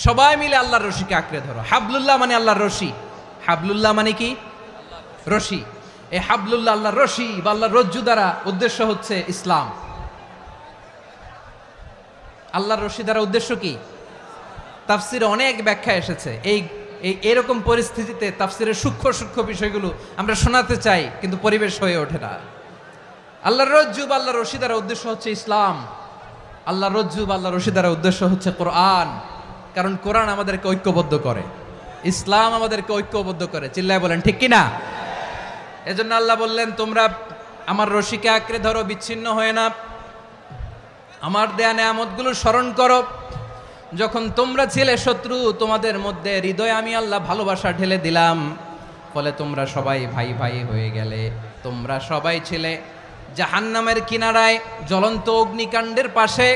সবাই মিলে আল্লাহর রশিকে আঁকড়ে ধরো। হাবলুল্লাহ মানে আল্লাহর রশি। হাবলুল্লাহ মানে কি? রশি। এই হাবলুল্লাহ আল্লাহর রশি বা আল্লাহর রজ্জু দ্বারা উদ্দেশ্য হচ্ছে ইসলাম। আল্লাহর রশি দ্বারা উদ্দেশ্য কি? তাফসিরে অনেক ব্যাখ্যা এসেছে। এরকম পরিস্থিতিতে তাফসিরের সূক্ষ্ম সূক্ষ্ম বিষয়গুলো আমরা শোনাতে চাই, কিন্তু পরিবেশ হয়ে ওঠে না। আল্লাহর রজ্জু বা আল্লাহর রশি দ্বারা উদ্দেশ্য হচ্ছে ইসলাম। আল্লাহর রজ্জু বা আল্লাহর রশি দ্বারা উদ্দেশ্য হচ্ছে কোরআন। কারণ কোরআন আমাদেরকে ঐক্যবদ্ধ করে, ইসলাম আমাদেরকে ঐক্যবদ্ধ করে। চিল্লায় বলেন ঠিক কিনা? এজন্য আল্লাহ বললেন, তোমরা আমার রশিকে আঁকড়ে ধরো, বিচ্ছিন্ন হয়ে না। আমার দেয়া নেয়ামতগুলো স্মরণ করো। যখন তোমরা ছিলে শত্রু, তোমাদের মধ্যে হৃদয়ে আমি আল্লাহ ভালোবাসা ঢেলে দিলাম, ফলে তোমরা সবাই ভাই ভাই হয়ে গেলে। তোমরা সবাই ছিলে জাহান্নামের কিনারায়, জ্বলন্ত অগ্নিকাণ্ডের পাশে।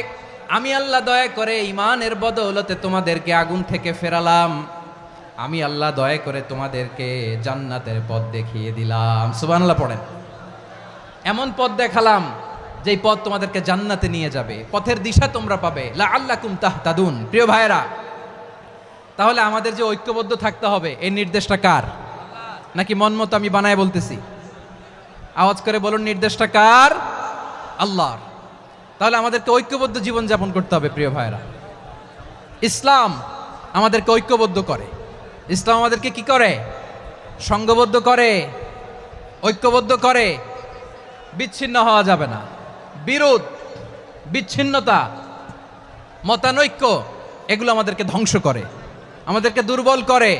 আমি আল্লাহ দয়া করে ঈমানের বদৌলতে তোমাদেরকে আগুন থেকে ফেরালাম। আমি আল্লাহ দয়া করে তোমাদেরকে জান্নাতের পথ দেখিয়ে দিলাম। সুবহানাল্লাহ পড়েন। এমন পথ দেখালাম যেই পথ তোমাদেরকে জান্নাতে নিয়ে যাবে, পথের দিশা তোমরা পাবে। লাআল্লাকুম তাহতাদুন। প্রিয় ভাইরা, তাহলে আমাদের যে ঐক্যবদ্ধ থাকতে হবে, এই নির্দেশটা কার? নাকি মন মতো আমি বানায় বলতেছি? আওয়াজ করে বলুন, নির্দেশটা কার? আল্লাহর। তাহলে আমাদেরকে ঐক্যবদ্ধ জীবন যাপন করতে হবে। প্রিয় ভাইরা, ইসলাম আমাদেরকে ঐক্যবদ্ধ করে। ইসলাম আমাদেরকে কি করে? সংঘবদ্ধ করে, ঐক্যবদ্ধ করে। বিচ্ছিন্ন হওয়া যাবে না। বিরোধ, বিচ্ছিন্নতা, মতানৈক্য, এগুলো আমাদেরকে ধ্বংস করে, আমাদেরকে দুর্বল করে।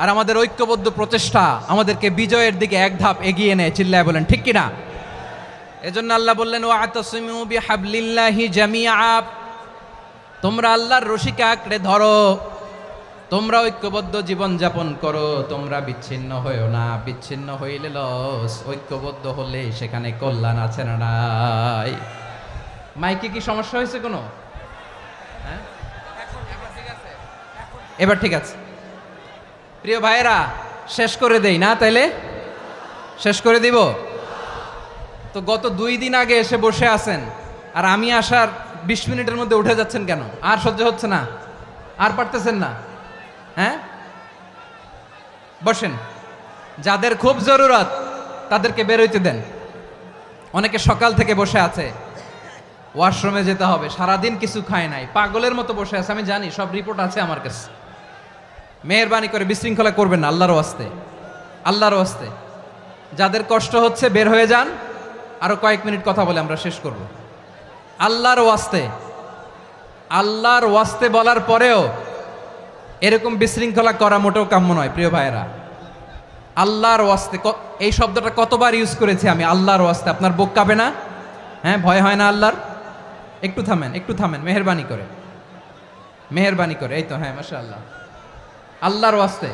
আর আমাদের ঐক্যবদ্ধ প্রচেষ্টা আমাদেরকে বিজয়ের দিকে এক ধাপ এগিয়ে নেয়। চিল্লায় বলেন ঠিক কিনা? এজন্য আল্লাহ বললেন, ওয়াতাসিমু বিহাবলিল্লাহি জামিআ। তোমরা আল্লাহর রশিকে আঁকড়ে ধরো, তোমরা ঐক্যবদ্ধ জীবন যাপন করো, তোমরা বিচ্ছিন্ন হইও না। বিচ্ছিন্ন হইলে লস, ঐক্যবদ্ধ হলে সেখানে কল্যাণ আছে না নাই? মাইকে কি সমস্যা হয়েছে কোনো? হ্যাঁ, এবার ঠিক আছে। প্রিয় ভাইয়েরা, শেষ করে দেই না? তাইলে শেষ করে দিব তো। গত 2 দিন আগে এসে বসে আছেন, আর আমি আসার 20 মিনিটের মধ্যে উঠে যাচ্ছেন কেন? আর সহ্য হচ্ছে না? আর পারতেছেন না? হ্যাঁ, বসেন। যাদের খুব জরুরত তাদেরকে বের হইতে দেন। অনেকে সকাল থেকে বসে আছে, ওয়াশরুমে যেতে হবে, সারাদিন কিছু খায় নাই, পাগলের মতো বসে আছে। আমি জানি, সব রিপোর্ট আছে আমার কাছে। মেহেরবানি করে বিশৃঙ্খলা করবেন না, আল্লাহর ওয়াস্তে, আল্লাহর ওয়াস্তে। যাদের কষ্ট হচ্ছে বের হয়ে যান। আরো কয়েক মিনিট কথা বলে আমরা শেষ করব। আল্লাহর ওয়াস্তে, আল্লাহর ওয়াস্তে বলার পরেও এরকম বিশৃঙ্খলা করা মোটেও কাম্য নয়। প্রিয় ভাইয়েরা, আল্লাহর ওয়াস্তে, এই শব্দটা কতবার ইউজ করেছি আমি, আল্লাহর ওয়াস্তে। আপনার বুক কাঁপে না? হ্যাঁ, ভয় হয় না আল্লাহর? একটু থামেন, একটু থামেন, মেহেরবানি করে, মেহেরবানি করে। এই তো, হ্যাঁ, মাশাআল্লাহ। আল্লাহর ওয়াস্তে।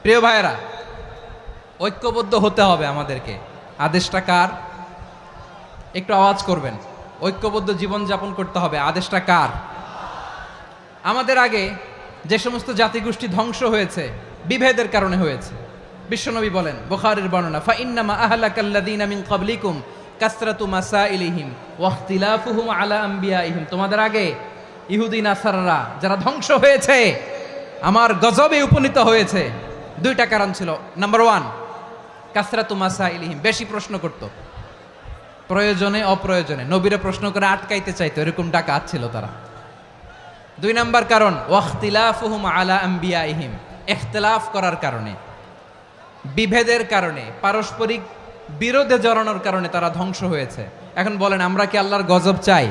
প্রিয় ভাইয়েরা, ঐক্যবদ্ধ হতে হবে আমাদেরকে। আদেশটা কার? একটু আওয়াজ করবেন। ঐক্যবদ্ধ জীবন যাপন করতে হবে। আদেশটা কার? আমাদের আগে যে সমস্ত জাতিগোষ্ঠী ধ্বংস হয়েছে, বিভেদের কারণে হয়েছে। বিশ্বনবী বলেন, বুখারীর বর্ণনা, ফা ইন্নামা আহলাকাল্লাযীনা মিন ক্বাবলিকুম কাসরাতু মাসাইলিহিম ওয়া ইখতিলাফুহুম আলা আমবিয়াইহিম। তোমাদের আগে ইহুদি নাসারারা যারা ধ্বংস হয়েছে, আমার গজবে উপনীত হয়েছে, 2টা কারণ ছিল। নাম্বার 1, কাসরাতু মাসাইলিহিম, বেশি প্রশ্ন করত, প্রয়োজনে অপ্রয়োজনে নবীরে প্রশ্ন করে আটকাইতে চাইতো, এরকম ডাকাত ছিল তারা। 2 নাম্বার কারণ, ওয়াখতিলাফুহুম আলা আমবিয়াইহিম, ইখতিলাফ করার কারণে, বিভেদের কারণে, পারস্পরিক বিরোধে জড়ানোর কারণে তারা ধ্বংস হয়েছে। এখন বলেন, আমরা কি আল্লাহর গজব চাই?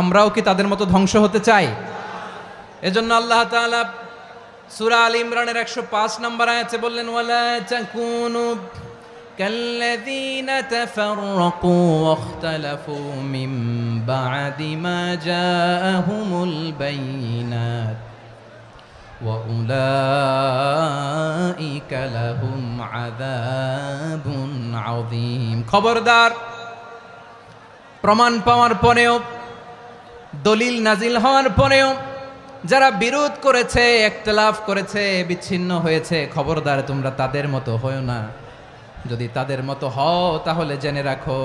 আমরাও কি তাদের মতো ধ্বংস হতে চাই? এজন্য আল্লাহ তাআলা সূরা আল ইমরানের 105 নম্বর আয়াতে বললেন, ওয়ালা তাকুনু কাল্লাযীনা তাফাররাকু ওয়াখতালাফু মিন বা'দি মা জাআহুমুল বাইয়িনাত ওয়া উলাইকা লাহুম আযাবুন আযীম। খবরদার, প্রমাণ পাওয়ার পরেও, দলিল নাজিল হওয়ার পরেও যারা বিরোধ করেছে, ইখতিলাফ করেছে, বিচ্ছিন্ন হয়েছে, খবরদার তোমরা তাদের মতো হও না। যদি তাদের মতো হও তাহলে জেনে রাখো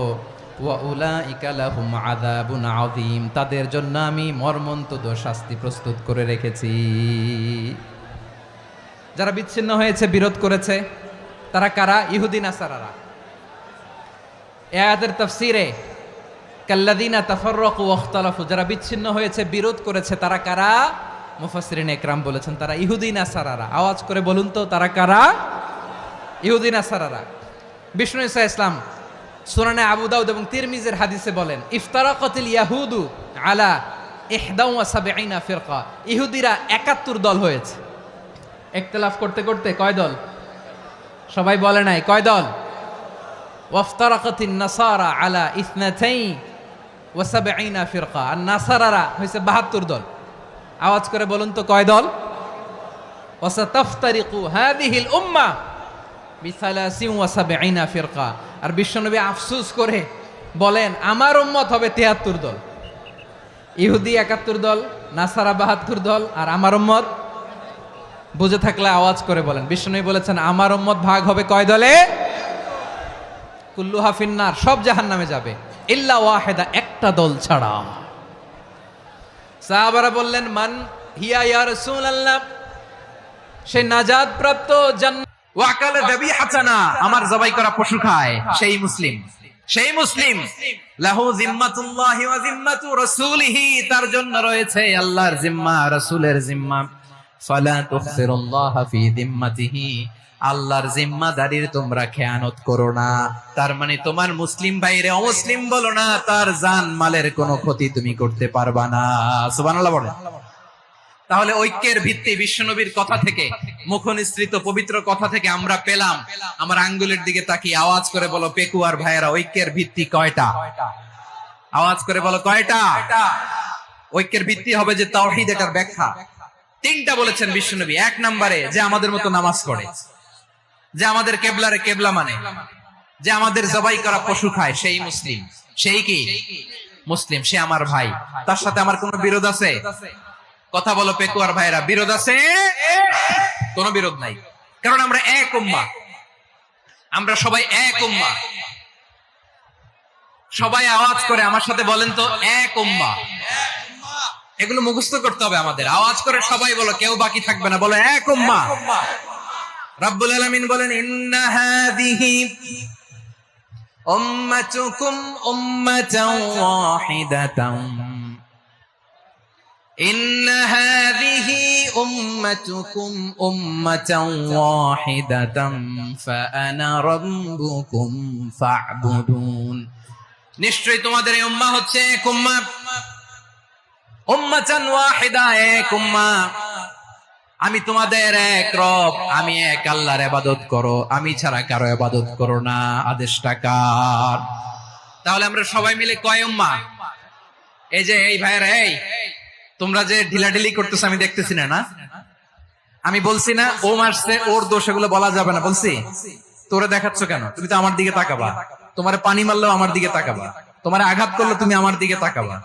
ওয়া উলাইকা লাহুম আযাবুন আযীম, তাদের জন্য আমি মর্মন্তুদ শাস্তি প্রস্তুত করে রেখেছি। যারা বিচ্ছিন্ন হয়েছে, বিরোধ করেছে, তারা কারা? ইহুদি নাসারারা। এই আয়াতের তাফসীরে কাল্লাযীনা তাফাররাকু ওয়াখতালাফু, যারা বিচ্ছিন্ন হয়েছে, বিরোধ করেছে, তারা কারা? মুফাসসিরিন ইকরাম বলেছেন তারা ইহুদি নাসারারা। আওয়াজ করে বলুন তো, তারা কারা? ইহুদি নাসারারা। বিষ্ণু ঈসা ইসলাম সুনানে আবু দাউদ এবং তিরমিজির হাদিসে বলেন, ইফতারাকাতিল ইয়াহুদু আলা 71 ফিরকা, ইহুদিরা 71 দল হয়েছে। ইখতিলাফ করতে করতে কয় দল? সবাই বলে নাই, কয় দল? ওয়াফতারাকাতিন নাসারা আলা 72 ফিরকা, আর নাসারারা হয়েছে 72 দল। আওয়াজ করে বলুন তো, কয় দল? ওয়াসাতাফতারিকু হাযিহিল উম্মাহ বি73 ফিরকা। আর বিশ্বনবী আফসোস করে বলেন, আমার উম্মত হবে 73 দল। ইহুদি 71 দল, নাসারা 72 দল, আর আমার উম্মত, বুঝে থাকলে আওয়াজ করে বলেন। বিশ্বনবী বলেছেন, আমার উম্মত ভাগ হবে কয় দলে? কুল্লুহা ফিন্নার, সব জাহান্নামে যাবে, ইল্লা ওয়াহিদা, একটা দল ছাড়া। সাহাবারা বললেন, মান হিয়া ইয়া রাসূলুল্লাহ, সে নাজাত প্রাপ্ত জান্নাত ওয়াকালে যাবিহাতানা, আমার জবাই করা পশু খায়, সেই মুসলিম, সেই মুসলিম। লাহু জিম্মাতুল্লাহি ওয়া জিম্মাতু রাসূলিহি, তার জন্য রয়েছে আল্লাহর জিম্মা, রাসূলের জিম্মা। ফালা তুখসিরুল্লাহ ফি জিম্মাতিহি, আল্লাহর জিম্মাদারির তোমরা খেয়ানত করো না। তার মানে তোমার মুসলিম ভাইরে অমুসলিম বলো না, তার জান মালের কোনো ক্ষতি তুমি করতে পারবা না। সুবহানাল্লাহ বলেন। তাহলে ঐক্যের ভিত্তি বিশ্বনবীর কথা থেকে, মুখনিসৃত পবিত্র কথা থেকে আমরা পেলাম। আমার আঙ্গুলের দিকে তাকিয়ে আওয়াজ করে বলো, পেকুয়ার ভাইয়েরা, ঐক্যের ভিত্তি কয়টা? আওয়াজ করে বলো, কয়টা? ঐক্যের ভিত্তি হবে যে তাওহীদ, এটার ব্যাখ্যা 3টা বলেছেন বিশ্বনবী। 1 নম্বরে, যে আমাদের মতো নামাজ পড়ে, যে আমাদের কেবলারে কেবলা মানে, যে আমাদের জবাই করা পশু খায়, সেই মুসলিম। সেই কি মুসলিম? সে আমার ভাই, তার সাথে আমার কোনো বিরোধ আছে? কথা বলো পেকুয়ার ভাইরা, বিরোধ আছে? কোনো বিরোধ নাই, কারণ আমরা এক উম্মাহ, আমরা সবাই এক উম্মাহ। সবাই আওয়াজ করে আমার সাথে বলেন তো, এক উম্মাহ। এগুলো মুখস্থ করতে হবে আমাদের। আওয়াজ করে সবাই বলো, কেউ বাকি থাকবে না, বলো এক উম্মাহ। রাব্বুল আলামিন বলেন, ইন্না হাযিহি উম্মাতুকুম উম্মাতান ওয়াহিদাতান, ইন্না হাযিহি উম্মাতুকুম উম্মাতান ওয়াহিদাতান ফাআনা রাব্বুকুম ফা'বুদুন, নিশ্চয়ই তোমাদের এই উম্মাহ হচ্ছে এক উম্মাহ। উম্মাতান ওয়াহিদা, এক উম্মাহ। আমি তোমাদের এক রব, আমি এক আল্লাহর ইবাদত করো, আমি ছাড়া কারো ইবাদত করো না। আদেশটা কার? তাহলে আমরা সবাই মিলে কয় উম্মাহ? এই যে এই ভাইরা, এই তোমরা যে ঢিলাঢিলি করতেছো আমি দেখতেছি না। আমি বলছি না ও মারছে, ওর দোষ, এগুলো বলা যাবে না। বলছি, তোরে দেখাচ্ছ কেন? তুমি তো আমার দিকে তাকাবা। তোমারে পানি মারলেও আমার দিকে তাকাবা, তোমারে আঘাত করলে তুমি আমার দিকে তাকাবা।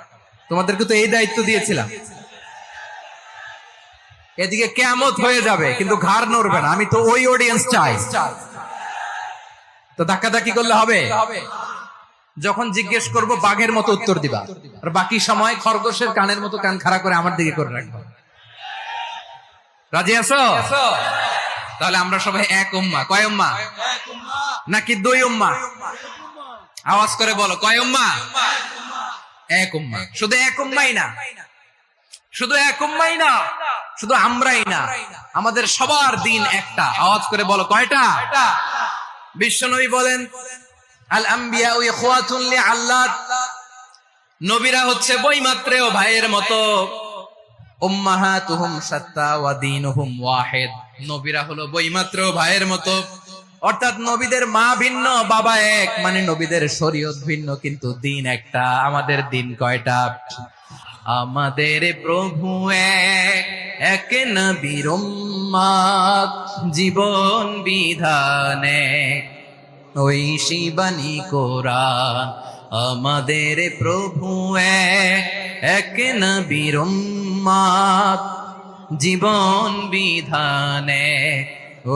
তোমাদেরকে তো এই দায়িত্ব দিয়েছিলাম। এদিকে কিয়ামত হয়ে যাবে, কিন্তু ঘাড় নড়বে না। আমি তো ওই অডিয়েন্স চাই। তো ধাক্কাধাক্কি করলে হবে? যখন জিজ্ঞেস করব বাঘের মতো উত্তর দিবা, আর বাকি সময় খরগোশের কানের মতো কান খাড়া করে আমার দিকে করে রাখবা। রাজি আছো? তাহলে আমরা সবাই এক উম্মাহ। কয় উম্মাহ? নাকি দুই উম্মাহ? আওয়াজ করে বলো, কয় উম্মাহ? এক উম্মাহ। শুধু এক উম্মাহই না, শুধু এক উম্মাহই না, শুধু আমরাই না, আমাদের সবার দিন একটা। আওয়াজ করে বলো, কয়টা? বিশ্বনবী বলেন, আল আম্বিয়া ইখওয়াতুন লিআল্লাত, নবীরা হচ্ছে বৈমাত্রেয় ভাইয়ের মতো। উম্মাহাতুহুম শাত্তা ওয়া দীনুহুম ওয়াহিদ, নবীরা হলো বৈমাত্রেয় ভাইয়ের মতো। অর্থাৎ নবীদের মা ভিন্ন, বাবা এক, মানে নবীদের শরীয়ত ভিন্ন, কিন্তু দিন একটা। আমাদের দিন কয়টা? আমাদের প্রভু এক, এক নবীর উম্মাত, জীবন বিধানে ওই শিবানী কোরআন। আমাদের প্রভু এক, এক নবীর উম্মাত, জীবন বিধানে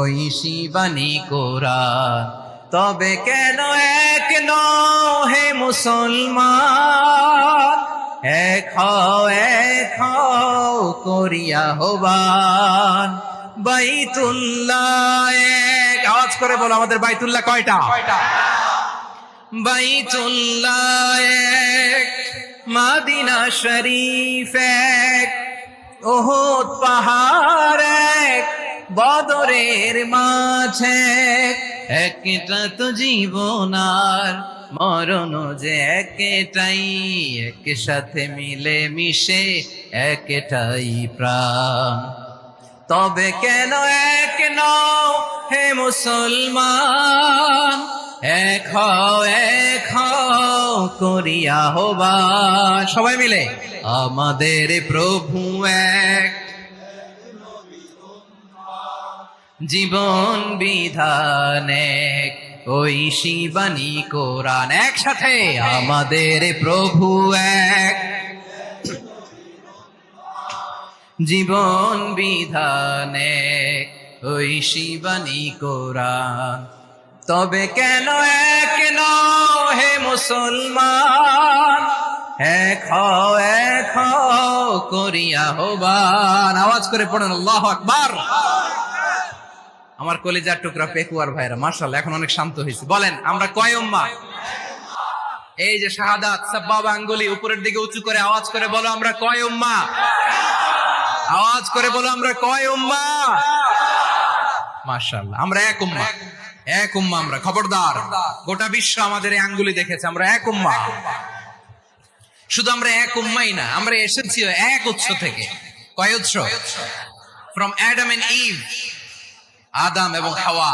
ওই শিবানী কোরআন। তবে কেন এক নও হে মুসলমান, এক হও করিয়া হবান। বাইতুল্লাহ এক, আওয়াজ করে বলো আমাদের বাইতুল্লাহ কয়টা? বাইতুল্লাহ এক, মদিনা শরীফ এক, উহুদ পাহাড় এক, বদরের মাঝে একটা তো জীবন আর মরণ যে একটাই, একসাথে মিলে মিশে একটাই প্রাণ। তবে কেন এক নও হে মুসলমান, এক হও করিয়া হবান। সবাই মিলে আমাদের প্রভু এক, জীবন বিধান এক, ওই শিবানী কোরআন। একসাথে আমাদের প্রভু এক, জীবন বিধান এক, ওই শিবানী কোরআন। তবে কেন এক নও হে মুসলমান, এক হও করিয়া হবান। আওয়াজ করে পড়েন আল্লাহু আকবার। আমার কলিজার টুকরা পেকুয়ার ভাইরা মাশাআল্লাহ এখন অনেক শান্ত হয়েছে। বলেন আমরা কয় উম্মাহ? এই যে শাহাদাত সাব্বাবা আঙ্গুলি উপরের দিকে উঁচু করে আওয়াজ করে বলো আমরা কয় উম্মাহ? আওয়াজ করে বলো আমরা কয় উম্মাহ? মাশাআল্লাহ আমরা এক উম্মাহ, এক উম্মাহ আমরা। খবরদার, গোটা বিশ্ব আমাদের এই আঙ্গুলি দেখেছে, আমরা এক উম্মাহ। শুধু আমরা এক উম্মাই না, আমরা এসেছি এক উৎস থেকে। কয় উৎস? ফ্রম অ্যাডাম এন্ড ইভ, আদম এবং হাওয়া,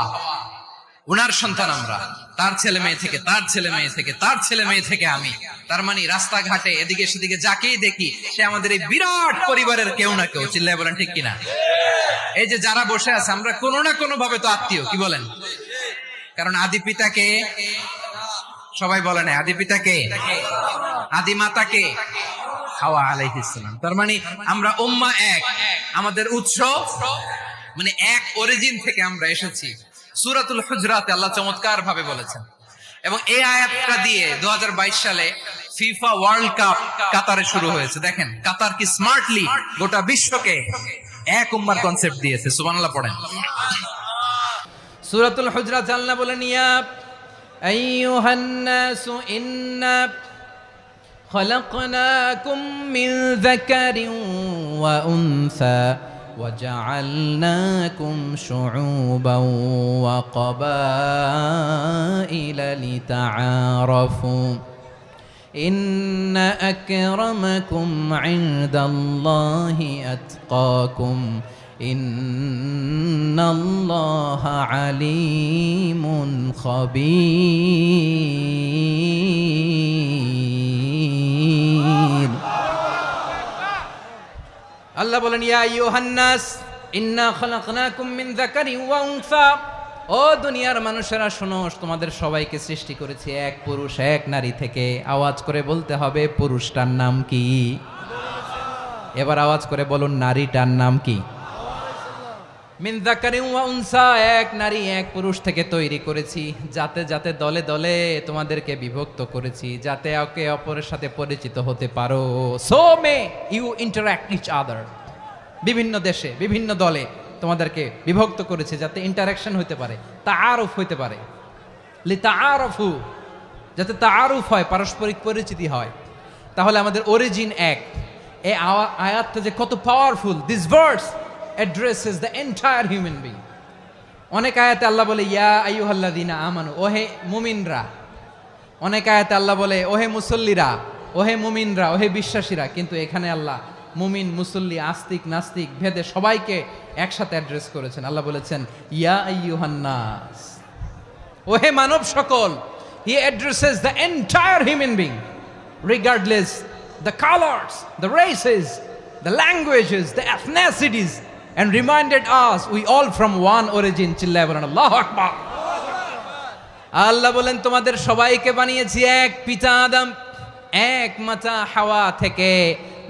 উনার সন্তান আমরা। তার ছেলে মেয়ে থেকে, তার ছেলে মেয়ে থেকে, তার ছেলে মেয়ে থেকে আমি। তার মানে রাস্তাঘাটে এদিকে সেদিকে যাকেই দেখি সে আমাদের এই বিরাট পরিবারের কেউ না কেউ। চিল্লায় বলেন ঠিক কিনা? এই যে যারা বসে আছে আমরা কোনো না কোনো ভাবে তো আত্মীয়, কি বলেন? কারণ আদি পিতাকে সবাই বলে না, আদি পিতাকে, আদি মাতাকে হাওয়া আলাইহিস সালাম। তার মানে আমরা উম্মাহ এক, আমাদের উৎস মানে এক অরিজিন থেকে আমরা এসেছি। সূরাতুল হুজরাতে আল্লাহ চমৎকার ভাবে বলেছেন, এবং এই আয়াতটা দিয়ে 2022 সালে ফিফা ওয়ার্ল্ড কাপ কাতারে শুরু হয়েছে। দেখেন কাতার কি স্মার্টলি গোটা বিশ্বকে এক উম্মার কনসেপ্ট দিয়েছে। সুবহানাল্লাহ পড়েন। সূরাতুল হুজরাত আল্লাহ বলেন, ইয়া আইয়ুহান নাসু ইন্না খলাকনাকুম মিন যাকারিন ওয়া উনসা وجعلناكم شعوبا وقبائل لتعارفوا إن أكرمكم عند الله أتقاكم إن الله عليم خبير। আল্লাহ বলেন, ইয়া আইয়ুহান নাস ইন্না খলাকনাকুম মিন যাকারিন ওয়া উনসা, ও দুনিয়ার মানুষেরা শোনো, তোমাদের সবাইকে সৃষ্টি করেছি এক পুরুষ এক নারী থেকে। আওয়াজ করে বলতে হবে পুরুষটার নাম কি? এবার আওয়াজ করে বলুন নারীটার নাম কি? মিন যাকারিন ওয়া উনসা, এক নারী এক পুরুষ থেকে তৈরি করেছি। যাতে যাতে দলে দলে তোমাদেরকে বিভক্ত করেছি, যাতে একে অপরের সাথে পরিচিত হতে পারো। So may you interact each other. বিভিন্ন দেশে বিভিন্ন দলে তোমাদেরকে বিভক্ত করেছে যাতে ইন্টারাকশন হতে পারে, তাআরুফ হতে পারে। লিতাআরফু, যাতে তাআরুফ হয়, পারস্পরিক পরিচিতি হয়। তাহলে আমাদের অরিজিন এক। এই আয়াতটা যে কত powerful! This verse addresses the entire human being. অনেক আয়াতে আল্লাহ বলে ইয়া আইয়ুহাল্লাযীনা আমানু, ওহে মুমিনরা। অনেক আয়াতে আল্লাহ বলে ওহে মুসল্লিরা, ওহে মুমিনরা, ওহে বিশ্বাসীরা। কিন্তু এখানে আল্লাহ মুমিন মুসল্লি আস্তিক নাস্তিক ভেদে সবাইকে একসাথে অ্যাড্রেস করেছেন। আল্লাহ বলেছেন ইয়া আইয়ুহান নাস, ওহে মানব সকল। He addresses the entire human being regardless the colors, the races, the languages, the ethnicities, and reminded us we all from one origin. চিল্লায় বলেন আল্লাহু আকবার। আল্লাহ বলেন তোমাদের সবাইকে বানিয়েছি এক পিতা আদম, এক মাতা হাওয়া থেকে।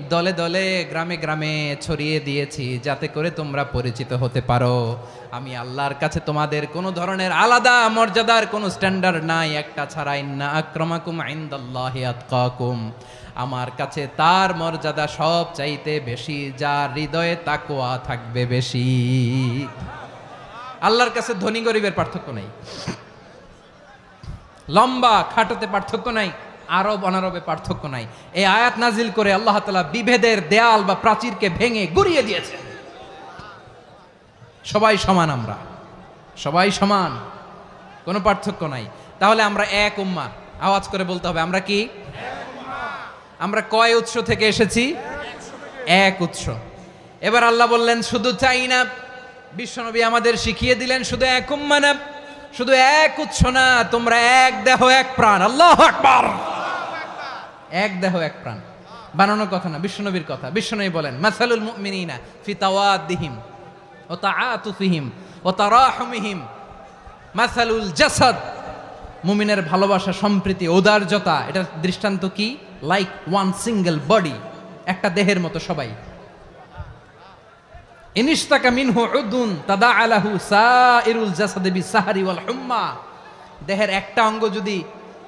দলে দলে গ্রামে গ্রামে ছড়িয়ে দিয়েছি যাতে করে তোমরা পরিচিত হতে পারো আমি আল্লাহর কাছে তোমাদের কোনো ধরনের আলাদা মর্যাদার কোনো স্ট্যান্ডার্ড নাই একটা ছাড়া ইন্না আক্রামাকুম ইনদাল্লাহি আতকাকুম আমার কাছে তার মর্যাদা সব চাইতে বেশি যার হৃদয়ে তাকওয়া থাকবে বেশি আল্লাহর কাছে ধনী গরিবের পার্থক্য নাই লম্বা খাটোতে পার্থক্য নাই আরব অনারবে পার্থক্য নাই এই আয়াত নাজিল করে আল্লাহ তাআলা বিভেদের দেয়াল বা প্রাচীরকে ভেঙে গুড়িয়ে দিয়েছেন সবাই সমান আমরা সবাই সমান কোনো পার্থক্য নাই তাহলে আমরা এক উম্মাহ আওয়াজ করে বলতে হবে আমরা কি আমরা কয় উৎস থেকে এসেছি এক উৎস এবার আল্লাহ বললেন শুধু চাই না বিশ্বনবী আমাদের শিখিয়ে দিলেন শুধু এক উম্মাহ না শুধু এক উৎস না তোমরা এক দেহ এক প্রাণ আল্লাহু আকবার এক দেহ এক প্রাণ বানানোর কথা না বিশ্বনবীর কথা বিশ্বনবী বলেন মাসালুল মুমিনিনা ফি তাওয়াদ্দিহিম ওয়া তাআতুফিহিম ওয়া তারাহুমিহিম মাসালুল জাসাদ মুমিনের ভালোবাসা সম্প্রীতি ঔদার্যতা এটা দৃষ্টান্ত কি লাইক ওয়ান সিঙ্গেল বডি একটা দেহের মতো সবাই ইনিশতাকা মিনহু উদুন তাদাআলাহু সাইরুল জাসাদি বিসাহরি ওয়াল হুম্মা দেহের একটা অঙ্গ যদি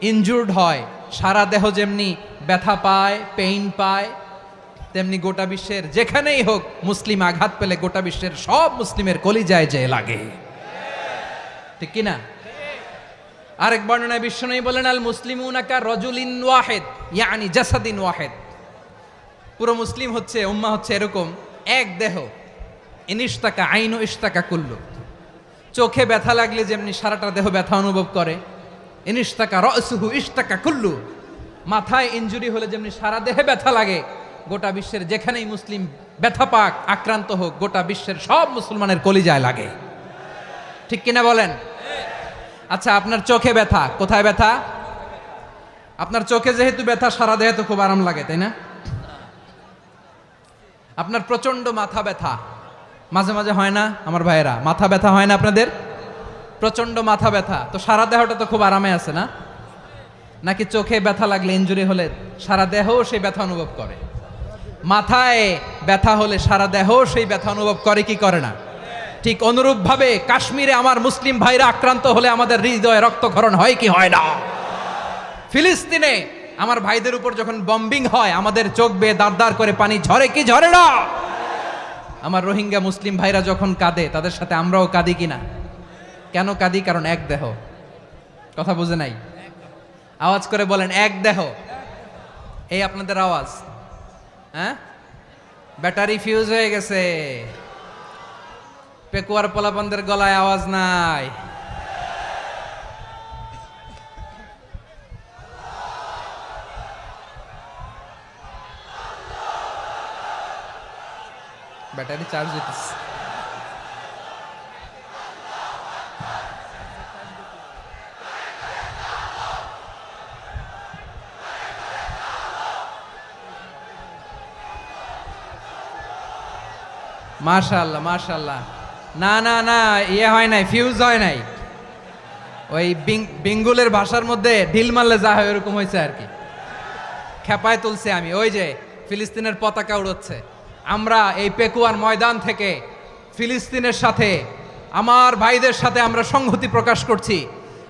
ইনজুরড হয় সারা দেহ যেমনি ব্যথা পায় পেইন পায় তেমনি গোটা বিশ্বের যেখানেই হোক মুসলিম আঘাত পেলে গোটা বিশ্বের সব মুসলিমের কলিজায় যে লাগে ঠিক কি না আরেক বর্ণনায় বিশ্বনবী বলেন আল মুসলিমুনা কা রাজুলিন ওয়াহিদ ইয়ানি জাসাদিন ওয়াহিদ পুরো মুসলিম হচ্ছে উম্মাহ হচ্ছে এরকম এক দেহ ইনিশতাকা আইনু ইশতাকা কুল্লু চোখে ব্যথা লাগলে যেমনি সারাটা দেহ ব্যথা অনুভব করে ইনিশতাকা রাসুহু ইশতাকা কুল্লু মাথায় ইনজুরি হলে যেমনি সারা দেহে ব্যথা লাগে গোটা বিশ্বের যেখানেই মুসলিম ব্যথা পাক আক্রান্ত হোক গোটা বিশ্বের সব মুসলমানের কলিজায় লাগে ঠিক কিনা বলেন আচ্ছা আপনার চোখে ব্যথা কোথায় ব্যথা আপনার চোখে যেহেতু ব্যথা সারা দেহে তো খুব আরাম লাগে তাই না আপনার প্রচন্ড মাথা ব্যথা মাঝে মাঝে হয় না আমার ভাইয়েরা মাথা ব্যথা হয় না আপনাদের প্রচন্ড মাথা ব্যথা তো সারা দেহটা তো খুব আরামে আছে না নাকি চোখে ব্যথা লাগলে ইনজুরি হলে সারা দেহ সেই ব্যথা অনুভব করে মাথায় ব্যথা হলে সারা দেহ সেই ব্যথা অনুভব করে কি করে না ঠিক অনুরূপভাবে কাশ্মীরে আমার মুসলিম ভাইরা আক্রান্ত হলে আমাদের হৃদয়ে রক্তক্ষরণ হয় কি হয় না ফিলিস্তিনে আমার ভাইদের উপর যখন বম্বিং হয় আমাদের চোখ বেয়ে দাঁড় দাঁড় করে পানি ঝরে কি ঝরে না আমার রোহিঙ্গা মুসলিম ভাইরা যখন কাঁদে তাদের সাথে আমরাও কাঁদি কিনা কেন কাঁদি কারণ এক দেহ কথা বুঝে নাই আওয়াজ করে বলেন এক দেহ এই আপনাদের আওয়াজ হ্যাঁ ব্যাটারি ফিউজ হয়ে গেছে পেকুয়ার পোলাপানদের গলায় আওয়াজ নাই ব্যাটারি চার্জ দিতেছে মাশাআল্লাহ মাশাআল্লাহ না না না ইয়ে হয় নাই ফিউজ হয় নাই ওই বেঙ্গলের ভাষার মধ্যে ঢিল মারলে যা হয় ওরকম হয়েছে আর কি খেপায় তুলছে আমি ওই যে ফিলিস্তিনের পতাকা উড়োচ্ছে আমরা এই পেকুয়ার ময়দান থেকে ফিলিস্তিনের সাথে আমার ভাইদের সাথে আমরা সংহতি প্রকাশ করছি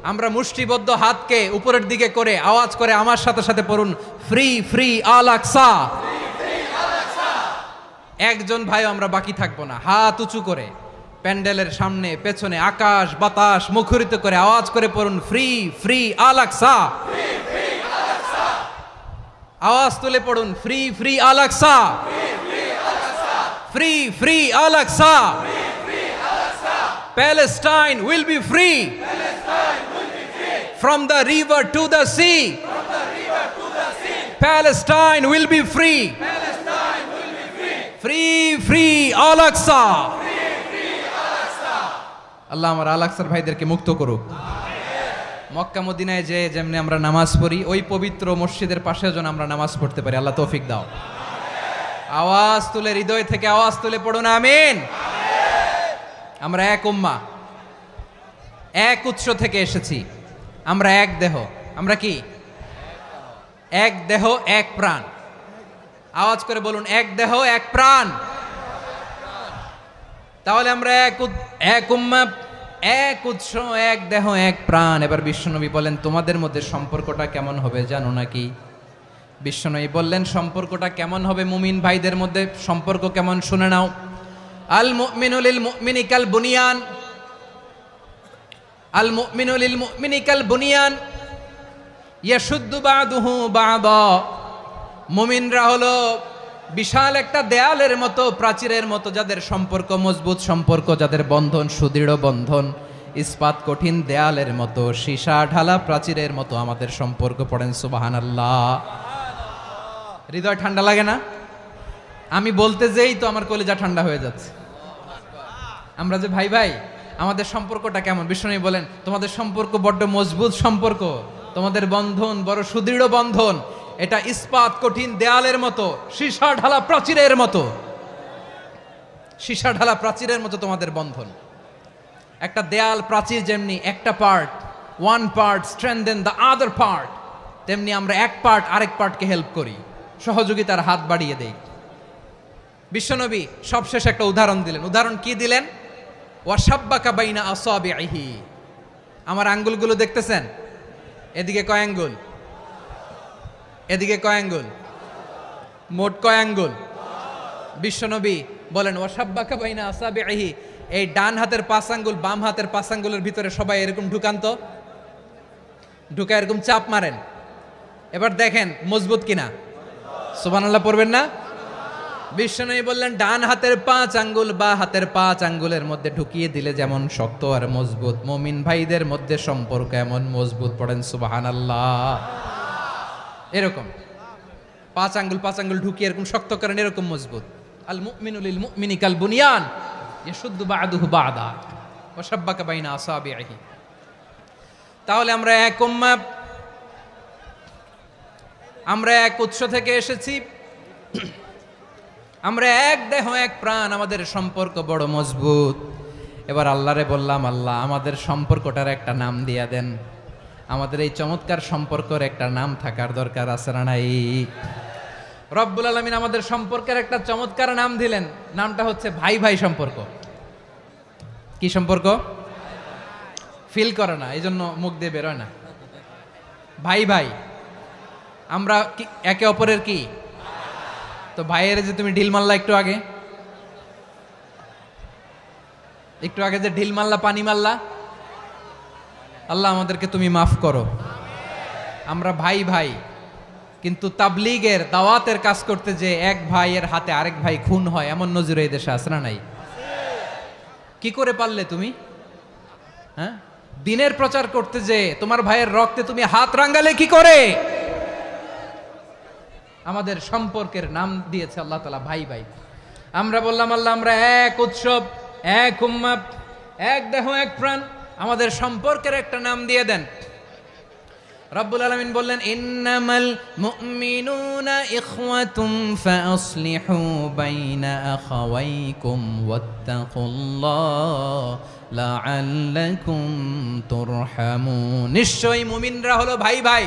আমরা মুষ্টিবদ্ধ হাতকে উপরের দিকে করে আওয়াজ করে আমার সাথে সাথে পড়ুন ফ্রি ফ্রি আল আকসা একজন ভাই আমরা বাকি থাকবো না হাত উঁচু করে প্যান্ডেলের সামনে পেছনে আকাশ বাতাস মুখরিত করে আওয়াজ করে পড়ুন ফ্রি ফ্রি আল আকসা আওয়াজ তুলে পড়ুন free free Al Aqsa free free Al Aqsa Palestine will be free from the river to the sea Palestine will be free free free al aqsa আল্লাহ আমার আল আকসার ভাইদেরকে মুক্ত করুক মক্কা মদিনায় যে যেমনি আমরা নামাজ পড়ি ওই পবিত্র মসজিদের পাশে যেন আমরা নামাজ পড়তে পারি আল্লাহ তৌফিক দাও আওয়াজ তুলে হৃদয় থেকে আওয়াজ তুলে পড়ুন আমিন আমরা এক উম্মাহ এক উৎস থেকে এসেছি আমরা এক দেহ আমরা কি এক দেহ এক প্রাণ আওয়াজ করে বলুন, এক দেহ এক প্রাণ। তাহলে আমরা এক উম্মাহ, এক উৎস, এক দেহ এক প্রাণ। এবার বিশ্বনবী বলেন, তোমাদের মধ্যে সম্পর্কটা কেমন হবে জানো নাকি? বিশ্বনবী বললেন, সম্পর্কটা কেমন হবে মুমিন ভাইদের মধ্যে, সম্পর্ক কেমন শুনে নাও। আল মুমিনু লিল মুমিনি কাল বুনিয়ান, আল মুমিনু লিল মুমিনি কাল বুনিয়ান ইয়াশুদ্দু বাদুহু বাদা। মুমিনরা হলো বিশাল একটা দেয়ালের মতো, প্রাচীরের মতো, যাদের সম্পর্ক মজবুত সম্পর্ক, যাদের বন্ধন সুদৃঢ় বন্ধন, ইস্পাত কঠিন দেয়ালের মতো, সীসা ঢালা প্রাচীরের মতো আমাদের সম্পর্ক। পড়েন সুবহানাল্লাহ। হৃদয় ঠান্ডা লাগে না? আমি বলতে যেই তো আমার কলিজা ঠান্ডা হয়ে যাচ্ছে। আমরা যে ভাই ভাই, আমাদের সম্পর্কটা কেমন? বিষ্ণু বলেন, তোমাদের সম্পর্ক বড্ড মজবুত সম্পর্ক, তোমাদের বন্ধন বড় সুদৃঢ় বন্ধন, এটা ইস্পাত কঠিন দেয়ালের মতো, সীসা ঢালা প্রাচীরের মতো, সীসা ঢালা প্রাচীরের মতো তোমাদের বন্ধন। একটা দেয়াল প্রাচীর যেমনি একটা part, one part strengthen the other part, তেমনি আমরা এক পার্ট আরেক পার্টকে হেল্প করি, সহযোগিতার হাত বাড়িয়ে দেই। বিশ্বনবী সবশেষ একটা উদাহরণ দিলেন। উদাহরণ কি দিলেন? ওয়াশাব্বাকা বাইনা আসাবিহি। আমার আঙ্গুলগুলো দেখতেছেন? এদিকে কয় আঙ্গুল, এদিকে কয় আঙ্গুল, মোট কয় আঙ্গুল? বিশ্বনবী বলেন, ওয়াশাব্বাকা বাইনা আসাবিহি, এই ডান হাতের 5 আঙ্গুল বাম হাতের 5 আঙ্গুলের ভিতরে সবাই এরকম ঢুকান তো, ঢুকা এরকম চাপ মারেন। এবার দেখেন মজবুত কিনা। সুবহানাল্লাহ পড়বেন না? বিশ্বনবী বললেন, ডান হাতের 5 আঙ্গুল বা হাতের 5 আঙ্গুলের মধ্যে ঢুকিয়ে দিলে যেমন শক্ত আর মজবুত, মুমিন ভাইদের মধ্যে সম্পর্ক এমন মজবুত। পড়েন সুবহানাল্লাহ। এরকম 5 আঙ্গুল ঢুকিয়ে এরকম শক্ত করেন, এরকম মজবুত। আল মুমিনু লিল মুমিনি কাল বুনিয়ান ইয়াশুদ্দু বাদুহু বাদা ওয়া শাব্বাকা বাইনা আসাবিহি। তাহলে আমরা এক উম্মাহ, আমরা এক উৎস থেকে এসেছি, আমরা এক দেহ এক প্রাণ, আমাদের সম্পর্ক বড় মজবুত। এবার আল্লাহরে বললাম, আল্লাহ আমাদের সম্পর্কটার একটা নাম দিয়া দেন। আমাদের এই চমৎকার সম্পর্কের একটা নাম থাকার দরকার আছে না নাই? রব্বুল আলামিন আমাদের সম্পর্কের একটা চমৎকার নাম দিলেন। নামটা হচ্ছে ভাই ভাই সম্পর্ক। কি সম্পর্ক? ফিল করে না, এই জন্য মুখ দিয়ে বেরোয় না। ভাই ভাই, আমরা একে অপরের কি? তো ভাইয়ের যে তুমি ঢিল মারলা একটু আগে, একটু আগে যে ঢিল মারলা, পানি মারলা, আল্লাহ আমাদেরকে তুমি মাফ করো। আমরা ভাই ভাই, কিন্তু তাবলীগের দাওয়াতের কাজ করতে যে এক ভাইয়ের হাতে আরেক ভাই খুন হয়, এমন নজির এই দেশে আছে না নাই? কি করে পারলে তুমি? হ্যাঁ, দিনের প্রচার করতে যে তোমার ভাইয়ের রক্তে তুমি হাত রাঙ্গালে কি করে? আমাদের সম্পর্কের নাম দিয়েছে আল্লাহ তাআলা ভাই ভাই। আমরা বললাম, আল্লাহ আমরা এক উৎসব, এক উম্মাহ, এক দেহ এক প্রাণ, আমাদের সম্পর্কের একটা নাম দিয়ে দেন। রব্বুল আলামিন বললেন, ইন্নামাল মুমিনুনা ইখওয়াতুম ফাসলিহু বাইনা আখাওয়াইকুম ওয়াত্তাকুল্লাহ লাআল্লাকুম তুরহামুন। নিশ্চয়ই মুমিনরা হলো ভাই ভাই,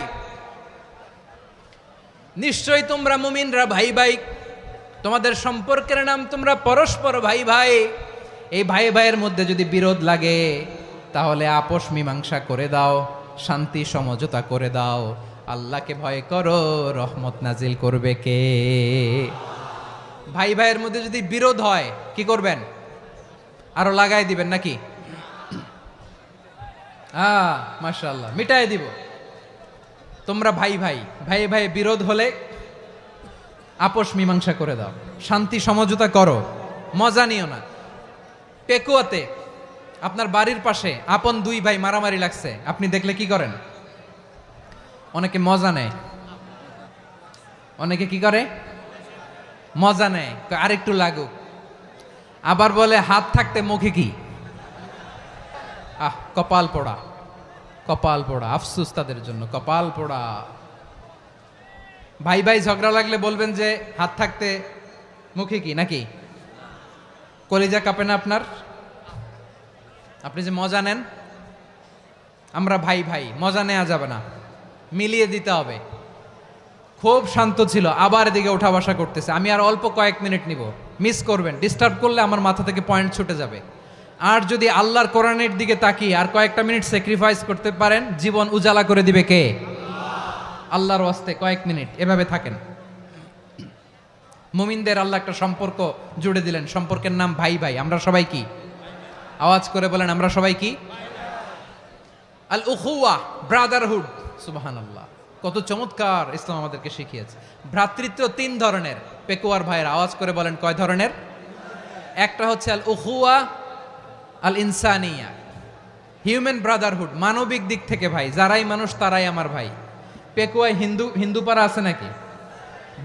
নিশ্চয়ই তোমরা মুমিনরা ভাই ভাই, তোমাদের সম্পর্কের নাম তোমরা পরস্পর ভাই ভাই। এই ভাই ভাইয়ের মধ্যে যদি বিরোধ লাগে তাহলে আপোষ মীমাংসা করে দাও, শান্তি সমঝোতা করে দাও। আল্লাহকে ভয় করো, রহমত নাজিল করবে কে? ভাই ভাইয়ের মধ্যে যদি বিরোধ হয় কি করবেন? আরো লাগাই দিবেন নাকি? মাশাআল্লাহ, মিটাই দিব। তোমরা ভাই ভাই, ভাই ভাই বিরোধ হলে আপোষ মীমাংসা করে দাও, শান্তি সমঝোতা করো, মজা নিও না। পেকুয়াতে আপনার বাড়ির পাশে আপন 2 ভাই মারামারি লাগছে, আপনি দেখলে কি করেন? অনেকে মজা নেয়। অনেকে কি করে? মজা নেয়, আরেকটু লাগুক। আবার বলে হাত থাকতে মুখে কি? কপাল পোড়া, কপাল পোড়া। আফসোস তাদের জন্য, কপাল পোড়া। ভাই ভাই ঝগড়া লাগলে বলবেন যে হাত থাকতে মুখে কি, নাকি? কলিজা কাঁপে না আপনার? আপনি যে মজা নেন। আমরা ভাই ভাই, মজা নেওয়া যাবে না, মিলিয়ে দিতে হবে। খুব শান্ত ছিল, আবার এদিকে ওঠা বসা করতেছে। আমি আর অল্প কয়েক মিনিট নিব, মিস করবেন, ডিস্টার্ব করলে আমার মাথা থেকে পয়েন্ট ছুটে যাবে। আর যদি আল্লাহর কোরআনের দিকে তাকিয়ে আর কয়েকটা মিনিট স্যাক্রিফাইস করতে পারেন, জীবন উজালা করে দিবে কে? আল্লাহর ওয়াস্তে কয়েক মিনিট এভাবে থাকেন। মুমিনদের আল্লাহ একটা সম্পর্ক জুড়ে দিলেন, সম্পর্কের নাম ভাই ভাই। আমরা সবাই কি? আওয়াজ করে বলেন, আমরা সবাই কি? আল উখুয়া, ব্রাদারহুড। সুবহানাল্লাহ, কত চমৎকার ইসলাম আমাদেরকে শিখিয়েছে। ভ্রাতৃত্ব তিন ধরনের। পেকুয়ার ভাইয়ের আওয়াজ করে বলেন, কয় ধরনের? একটা হচ্ছে আল উখুয়া আল ইনসানিয়া, হিউম্যান ব্রাদারহুড, মানবিক দিক থেকে ভাই, যারাই মানুষ তারাই আমার ভাই। পেকুয়ায় হিন্দু পাড়া আছে নাকি?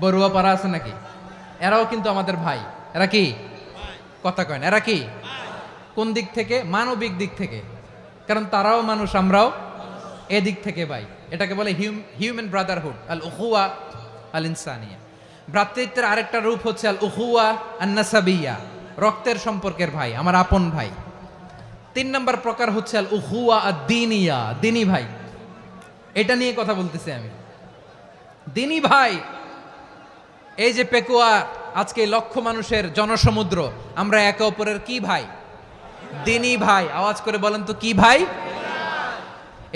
বড়ুয়া পাড়া আছে নাকি? এরাও কিন্তু আমাদের ভাই। এরা কি? কথা কয় না, এরা কি? কোন দিক থেকে? মানবিক দিক থেকে, কারণ তারাও মানুষ, আমরাও এদিক থেকে ভাই। এটাকে বলে হিউম্যান ব্রাদারহুড, আল উখুয়া আল ইনসানিয়া। ভ্রাতৃত্বের আরেকটা রূপ হচ্ছে আল উখুয়া আন নাসাবিয়া, রক্তের সম্পর্কের ভাই, আমার আপন ভাই। 3 নম্বর প্রকার হচ্ছে আল উখুয়া আদ-দীনিয়া, দিনী ভাই। এটা নিয়ে কথা বলতেছি আমি। দিনী ভাই, এই যে পেকুয়া, আজকে লক্ষ মানুষের জনসমুদ্র, আমরা একে অপরের কি ভাই? দিনী ভাই। আওয়াজ করে বলেন তো, কি ভাই?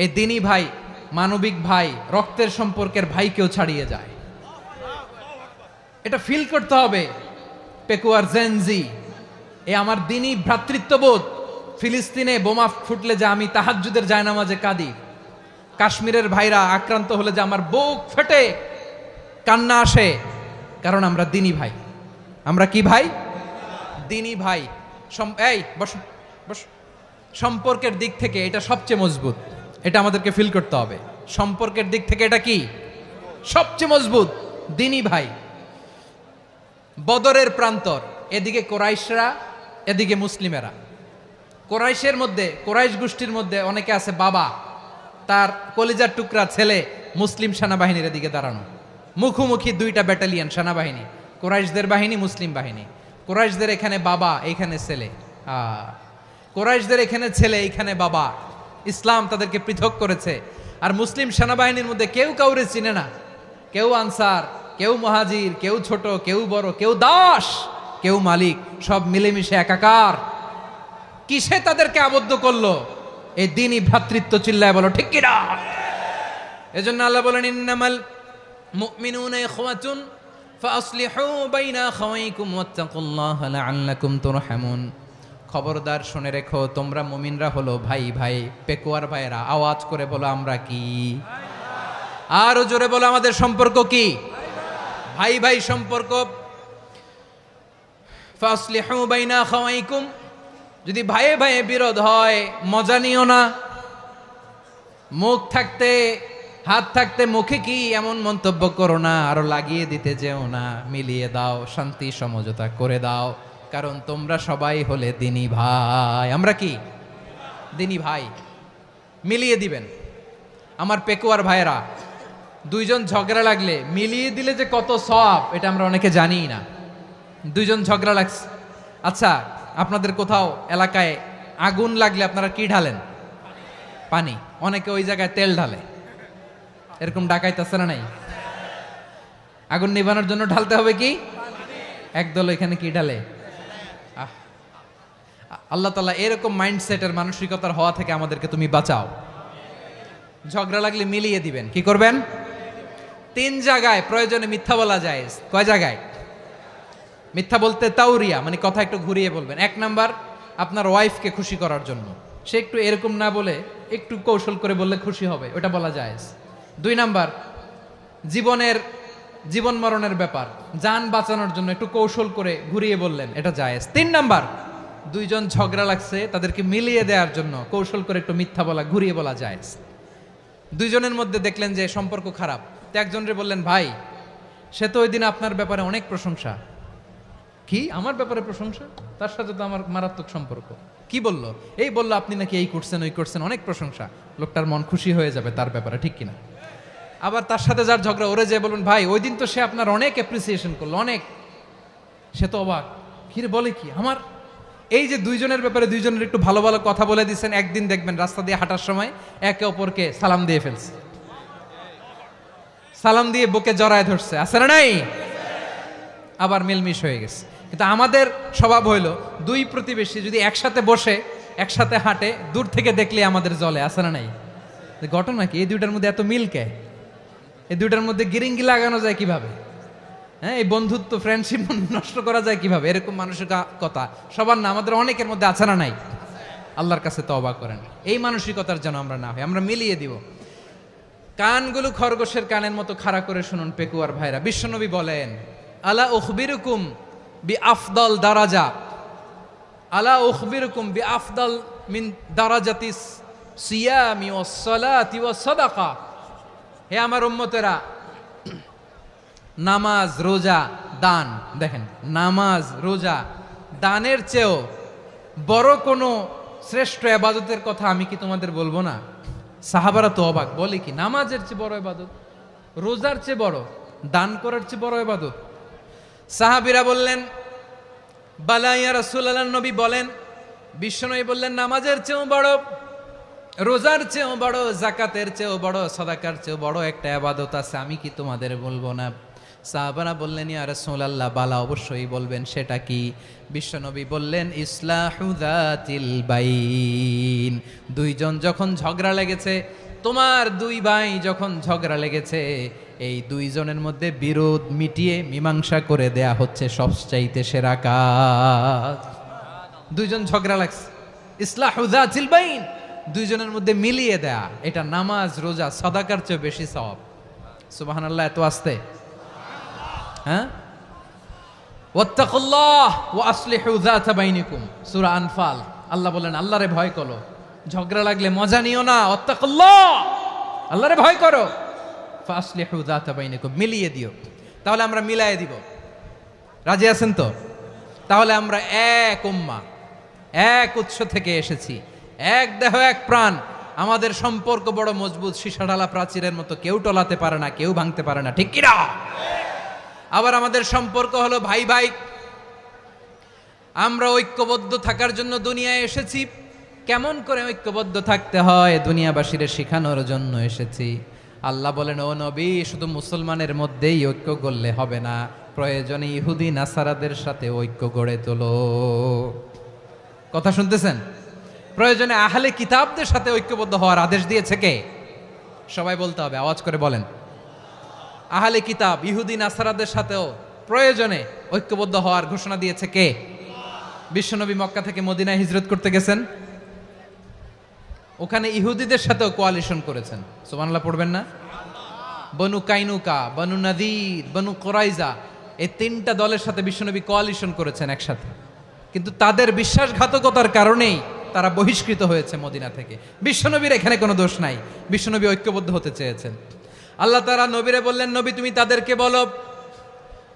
এই দিনী ভাই, মানবিক ভাই, রক্তের সম্পর্কের ভাইকেও ছাড়িয়ে যায়। এটা ফিল করতে হবে। পেকুয়ার জেনজি, এ আমার দিনী ভ্রাতৃত্ববোধ। ফিলিস্তিনে বোমা ফুটলে যে আমি তাহাজ্জুদের জায়নামাজে কাঁদি, কাশ্মীরের ভাইরা আক্রান্ত হলে যে আমার বুক ফেটে কান্না আসে, কারণ আমরা দিনী ভাই। আমরা কি ভাই? দিনী ভাই। এই বস বস। সম্পর্কের দিক থেকে এটা সবচেয়ে মজবুত, এটা আমাদেরকে ফিল করতে হবে। সম্পর্কের দিক থেকে এটা কি? সবচেয়ে মজবুত, দিনী ভাই। বদরের প্রান্তর, এদিকে কোরাইশরা, এদিকে মুসলিমেরা। কোরাইশের মধ্যে, কোরাইশ গোষ্ঠীর মধ্যে অনেকে আছে বাবা, তার কলিজার টুকরা ছেলে মুসলিম সেনাবাহিনীর এদিকে দাঁড়ানো, মুখোমুখি দুইটা ব্যাটালিয়ন সেনাবাহিনী, কোরাইশদের বাহিনী, মুসলিম বাহিনী। কোরাইশদের এখানে বাবা, এইখানে ছেলে। কোরাইশদের এখানে ছেলে, এইখানে বাবা। ইসলাম তাদেরকে পৃথক করেছে। আর মুসলিম সেনাবাহিনীর মধ্যে কেউ কাউরে চিনে না, কেউ আনসার, কেউ মুহাজির, কেউ ছোট, কেউ বড়, কেউ দাস, কেউ মালিক, সব মিলেমিশে একাকার। কিসে তাদেরকে আবদ্ধ করলো? এই দিনই ভ্রাতৃত্ব। চিল্লায় বলো ঠিক কিনা? এজন্য আল্লাহ বলেন, ইন্নামাল মুমিনুনা ইখওয়াতুন ফাসলিহু বাইনা আখাওয়াইকুম ওয়াত্তাকুল্লাহা লাআল্লাকুম তুরহামুন। খবরদার শুনে রেখো, তোমরা মুমিনরা হলো ভাই ভাই। পেকুয়ার ভাইরা আওয়াজ করে বলো, আমরা কি? আরো জোরে বলো, আমাদের সম্পর্ক কি? ভাই ভাই সম্পর্ক। ফাসলিহু বাইনা আখাওয়াইকুম, যদি ভাইয়ে ভাইয়ে বিরোধ হয় মজা নিও না। মুখ থাকতে, হাত থাকতে মুখে কি এমন মন্তব্য করো না, আরো লাগিয়ে দিতে যেও না। মিলিয়ে দাও, শান্তি সমঝোতা করে দাও, কারণ তোমরা সবাই হলে দিনী ভাই। আমরা কি? দিনী ভাই। মিলিয়ে দিবেন। আমার পেকুয়ার ভাইয়েরা, দুইজন ঝগড়া লাগলে মিলিয়ে দিলে যে কত সওয়াব, এটা আমরা অনেকে জানি না। দুইজন ঝগড়া লাগছে, আচ্ছা আপনাদের কোথাও এলাকায় আগুন লাগলে আপনারা কি ঢালেন? পানি। অনেকে ওই জায়গায় তেল ঢালে। এরকম ডাকাইতেছে না? নাই? আগুন নিভানোর জন্য ঢালতে হবে কি? একদল এখানে কি ঢালে? আল্লাহ তাআলা এরকম মাইন্ডসেটের, মানসিকতার হওয়া থেকে আমাদেরকে তুমি বাঁচাও। ঝগড়া লাগলে মিলিয়ে দিবেন। কি করবেন? 3 জায়গায় প্রয়োজনে মিথ্যা বলা যায়। কয় জায়গায় মিথ্যা বলতে? তাওরিয়া, মানে কথা একটু ঘুরিয়ে বলবেন। 1 নাম্বার, আপনার ওয়াইফকে খুশি করার জন্য, সে একটু এরকম না বলে একটু কৌশল করে বললে খুশি হবে, ওটা বলা যায়। 2 নাম্বার, জীবন মরণের ব্যাপার, জান বাঁচানোর জন্য একটু কৌশল করে ঘুরিয়ে বললেন, এটা জায়েজ। 3 নাম্বার, দুইজন ঝগড়া লাগছে, তাদেরকে মিলিয়ে দেওয়ার জন্য কৌশল করে একটু মিথ্যা বলা, ঘুরিয়ে বলা জায়েজ। দুইজনের মধ্যে দেখলেন যে সম্পর্ক খারাপ, তো একজনরে বললেন, ভাই সে তো ওই দিন আপনার ব্যাপারে অনেক প্রশংসা। কি আমার ব্যাপারে প্রশংসা? তার সাথে তো আমার মারাত্মক সম্পর্ক। কি বললো? এই বললো আপনি নাকি এই করছেন, ওই করছেন, অনেক প্রশংসা। লোকটার মন খুশি হয়ে যাবে তার ব্যাপারে, ঠিক কিনা? আবার তার সাথে যার ঝগড়া, ওরে যে বলুন, ভাই ওই দিন তো সে আপনার অনেক অ্যাপ্রিসিয়েশন করলো, অনেক। সে তো অবাক, কিরে বলে কি আমার? এই যে দুইজনের ব্যাপারে দুইজনের একটু ভালো ভালো কথা বলে দিচ্ছেন, একদিন দেখবেন রাস্তা দিয়ে হাঁটার সময় একে অপরকে সালাম দিয়ে ফেলছে। সালাম দিয়ে বুকে জড়ায় ধরছে, আছে না নাই? আবার মিলমিশ হয়ে গেছে। কিন্তু আমাদের স্বভাব হইল দুই প্রতিবেশী যদি একসাথে বসে একসাথে হাঁটে, দূর থেকে দেখলে আমাদের জলে, আছে না নাই? ঘটনা কি, এই দুইটার মধ্যে এত মিল কে? এই দুইটার মধ্যে গিরিঙ্গি লাগানো যায় কিভাবে? হ্যাঁ, এই বন্ধুত্ব ফ্রেন্ডশিপ নষ্ট করা যায় কিভাবে? এরকম মানসিকতা সবার না, আমাদের অনেকের মধ্যে আছে না নাই? আল্লাহর কাছে তওবা করেন এই মানসিকতার যেন আমরা না হই, আমরা মিলিয়ে দিব। কানগুলো খরগোশের কানের মতো খাড়া করে শুনুন পেকুয়ার ভাইরা। বিশ্বনবী বলেন, আলা উখবিরুকুম বি আফদল দারাজা, আলা উখবিরুকুম বি আফদল মিন দারাজাতিস সিয়ামি ওয়াস সালাতি ওয়াস সাদাকা। হে আমার উম্মতেরা, নামাজ, রোজা, দান, দেখেন নামাজ, রোজা, দানের চেয়েও বড় কোনো শ্রেষ্ঠ ইবাদতের কথা আমি কি তোমাদের বলবো না? সাহাবারা তো অবাক, বলে কি নামাজের চেয়ে বড় ইবাদত, রোজার চেয়ে বড়, দান করার চেয়ে বড় ইবাদত? সাহাবীরা বললেন, বালা ইয়া রাসূলুল্লাহ, নবী বলেন, বিশ্বনবী বললেন, নামাজের চেয়েও বড়, রোজার চেয়েও বড়, যাকাতের চেয়েও বড়, সাদাকার চেয়েও বড় একটা ইবাদত আছে, আমি কি তোমাদের বলবো না? সাহাবারা বললেন, ইয়া রাসূলুল্লাহ, বালা, অবশ্যই বলবেন, সেটা কি? বিশ্বনবী বললেন, ইসলাহু যাতিল বাইন। দুইজন যখন ঝগড়া লেগেছে, তোমার দুই ভাই যখন ঝগড়া লেগেছে, এই দুইজনের মধ্যে বিরোধ মিটিয়ে মীমাংসা করে দেয়া হচ্ছে সবচাইতে সেরা কাজ। দুইজন ঝগড়া লাগছে, ইসলাহু যাতিল বাইন, দুইজনের মধ্যে মিলিয়ে দেয়া, এটা নামাজ, রোজা, সাদাকার চেয়ে বেশি সওয়াব। সুবহানাল্লাহ, এত আসতে, হ্যাঁ? ওয়াত্তাকুল্লাহ ওয়া আসলিহু যাতা বাইনিকুম, সূরা আনফাল। আল্লাহ বলেন, আল্লাহরে ভয় করো, ঝগড়া লাগলে মজা নিও না, ওয়াত্তাকুল্লাহ, আল্লাহরে ভয় করো, ফাসলিহু যাতা বাইনিকুম, মিলিয়ে দিও। তাহলে আমরা মিলায়ে দিব, রাজি আছেন তো? তাহলে আমরা এক উম্মাহ, এক উৎস থেকে এসেছি, এক দেহ এক প্রাণ, আমাদের সম্পর্ক বড় মজবুত, সীসাঢালা প্রাচীরের মতো, কেউ টলাতে পারে না, কেউ ভাঙতে পারে না, ঠিক কি না? আবার আমাদের সম্পর্ক হলো ভাই ভাই, আমরা ঐক্যবদ্ধ থাকার জন্য দুনিয়ায় এসেছি। কেমন করে ঐক্যবদ্ধ থাকতে হয় দুনিয়াবাসীর শেখানোর জন্য এসেছি। আল্লাহ বলেন, ও নবী, শুধু মুসলমানের মধ্যেই ঐক্য গড়লে হবে না, প্রয়োজনে ইহুদি নাসারাদের সাথে ঐক্য গড়ে তোলো। কথা শুনতেছেন? প্রয়োজনে আহলে কিতাবদের সাথে ঐক্যবদ্ধ হওয়ার আদেশ দিয়েছে কে? সবাই বলতে হবে, আওয়াজ করে বলেন। আহলে কিতাব ইহুদি নাসারাদের সাথেও প্রয়োজনে ঐক্যবদ্ধ হওয়ার ঘোষণা দিয়েছে কে? বিশ্বনবী মক্কা থেকে মদিনায় হিজরত করতে গেছেন, ওখানে ইহুদিদের সাথেও কোয়ালিশন করেছেন। সুবহানাল্লাহ পড়বেন না? বনু কাইনুকা, বনু নাদির, বনু কুরাইজা, এই তিনটা দলের সাথে বিশ্বনবী কোয়ালিশন করেছেন একসাথে। কিন্তু তাদের বিশ্বাসঘাতকতার কারণেই তারা বহিষ্কৃত হয়েছে মদিনা থেকে। বিশ্বনবীর এখানে কোনো দোষ নাই, বিশ্বনবী ঐক্যবদ্ধ হতে চেয়েছেন। আল্লাহ তাআলা নবীরে বললেন, নবী তুমি তাদেরকে বলো,